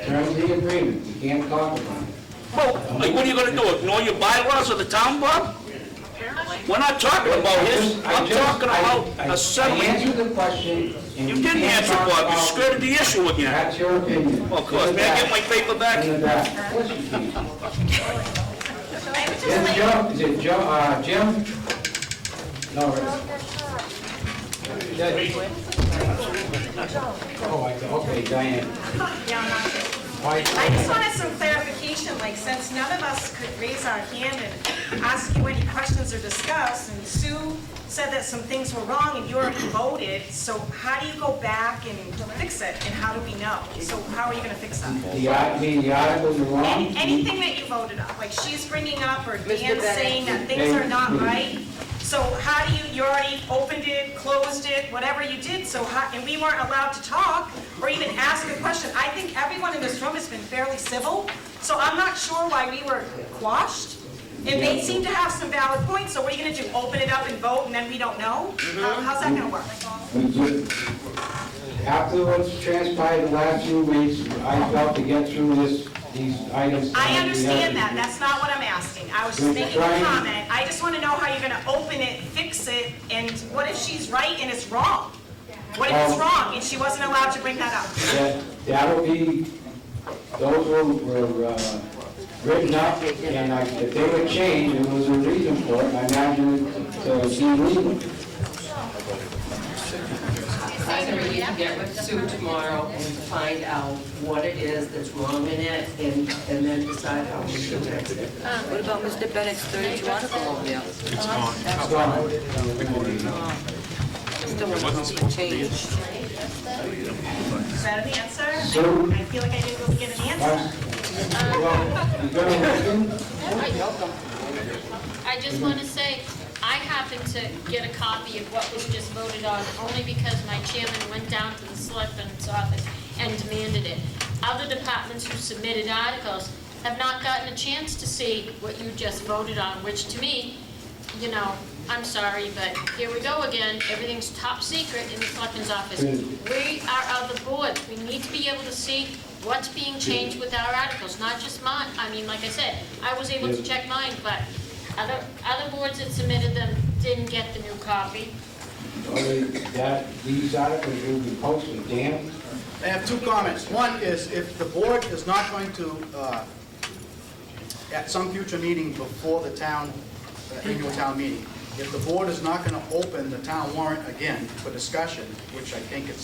Terms of the agreement, we can't talk about it. Well, what are you gonna do, ignore your bylaws of the town, Bob? We're not talking about his, I'm talking about a settlement. I answered the question. You didn't answer, Bob, you skirted the issue again. That's your opinion. Well, of course, may I get my paper back? In the back. Of course you can. Yes, Joe, is it Joe, Jim? No, okay, Diane. I just wanted some clarification, like, since none of us could raise our hand and ask you any questions or discuss, and Sue said that some things were wrong and you already voted, so how do you go back and fix it, and how do we know? So how are you gonna fix that? The articles are wrong? Anything that you voted on, like she's bringing up, or Mr. Dan's Bennett. saying that things are not right, so how do you already opened it, closed it, whatever you did, so how, and we weren't allowed to talk or even ask a question. I think everyone in this room has been fairly civil, so I'm not sure why we were quashed. And they seem to have some valid points, so what are you gonna do, open it up and vote and then we don't know? How's that gonna work? After what's transpired the last few weeks, I felt to get through these items. I understand that, that's not what I'm asking. I was just making a comment. I just wanna know how you're gonna open it, fix it, and what if she's right and it's wrong? What if it's wrong and she wasn't allowed to bring that up? That'll be, those were written up, and if they were changed, there was a reason for it, I imagine it's illegal. Either we need to get with Sue tomorrow and find out what it is that's wrong in it, and then decide how we should fix it. What about Mr. Bennett's 32 article over there? It's gone. Still wasn't changed. Is that an answer? So- I feel like I didn't really get an answer. I just want to say, I happened to get a copy of what was just voted on only because my chairman went down to the selectman's office and demanded it. Other departments who submitted articles have not gotten a chance to see what you just voted on, which to me, you know, I'm sorry, but here we go again. Everything's top secret in the selectman's office. We are other boards. We need to be able to see what's being changed with our articles, not just mine. I mean, like I said, I was able to check mine, but other boards that submitted them didn't get the new copy. These articles will be posted, Dan? I have two comments. One is, if the board is not going to, at some future meeting before the town, annual town meeting, if the board is not going to open the town warrant again for discussion, which I think it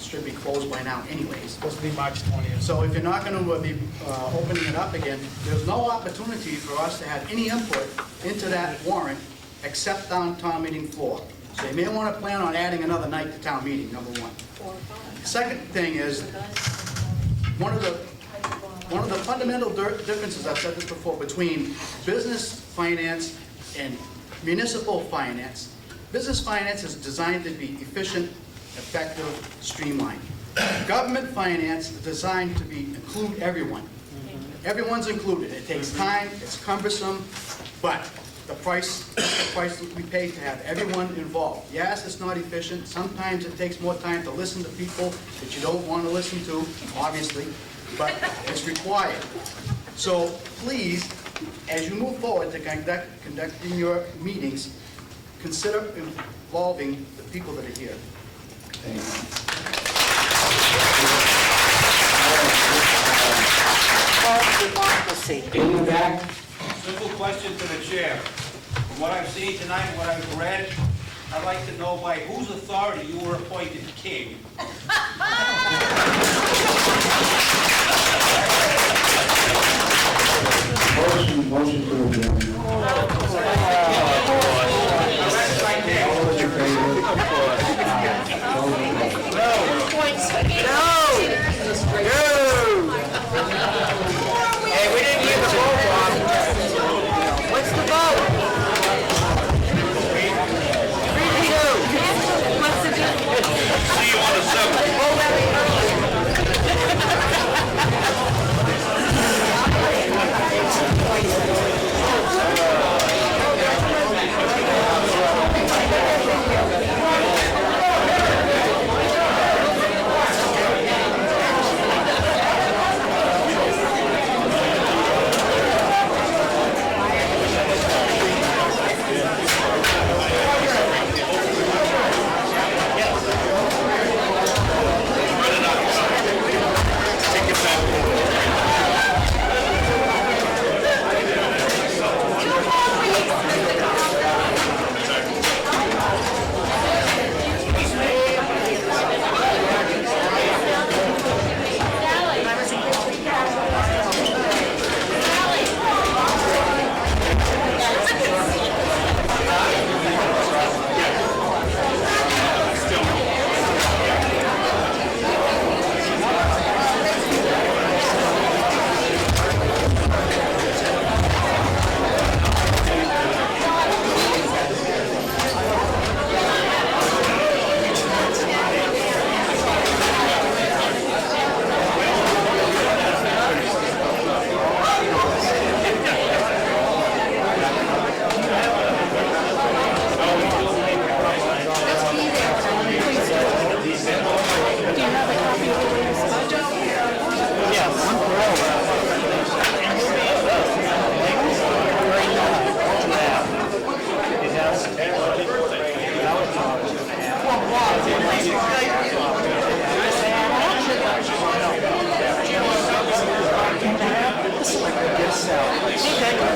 should be closed by now anyways. Supposed to be March 20th. So if you're not going to be opening it up again, there's no opportunity for us to have any input into that warrant except down town meeting floor. So you may want to plan on adding another night to town meeting, number one. Second thing is, one of the fundamental differences, I've said this before, between business finance and municipal finance. Business finance is designed to be efficient, effective, streamlined. Government finance is designed to include everyone. Everyone's included. It takes time, it's cumbersome, but the price that we pay to have everyone involved. Yes, it's not efficient. Sometimes it takes more time to listen to people that you don't want to listen to, obviously, but it's required. So please, as you move forward to conducting your meetings, consider involving the people that are here. Thank you. In the back. Simple question to the chair. From what I've seen tonight, what I've read, I'd like to know by whose authority you were appointed king. Motion to adjourn. Hey, we didn't get the vote, Bob. What's the vote? 3-2. What's the difference? See you on the 7th. Oh, Okay.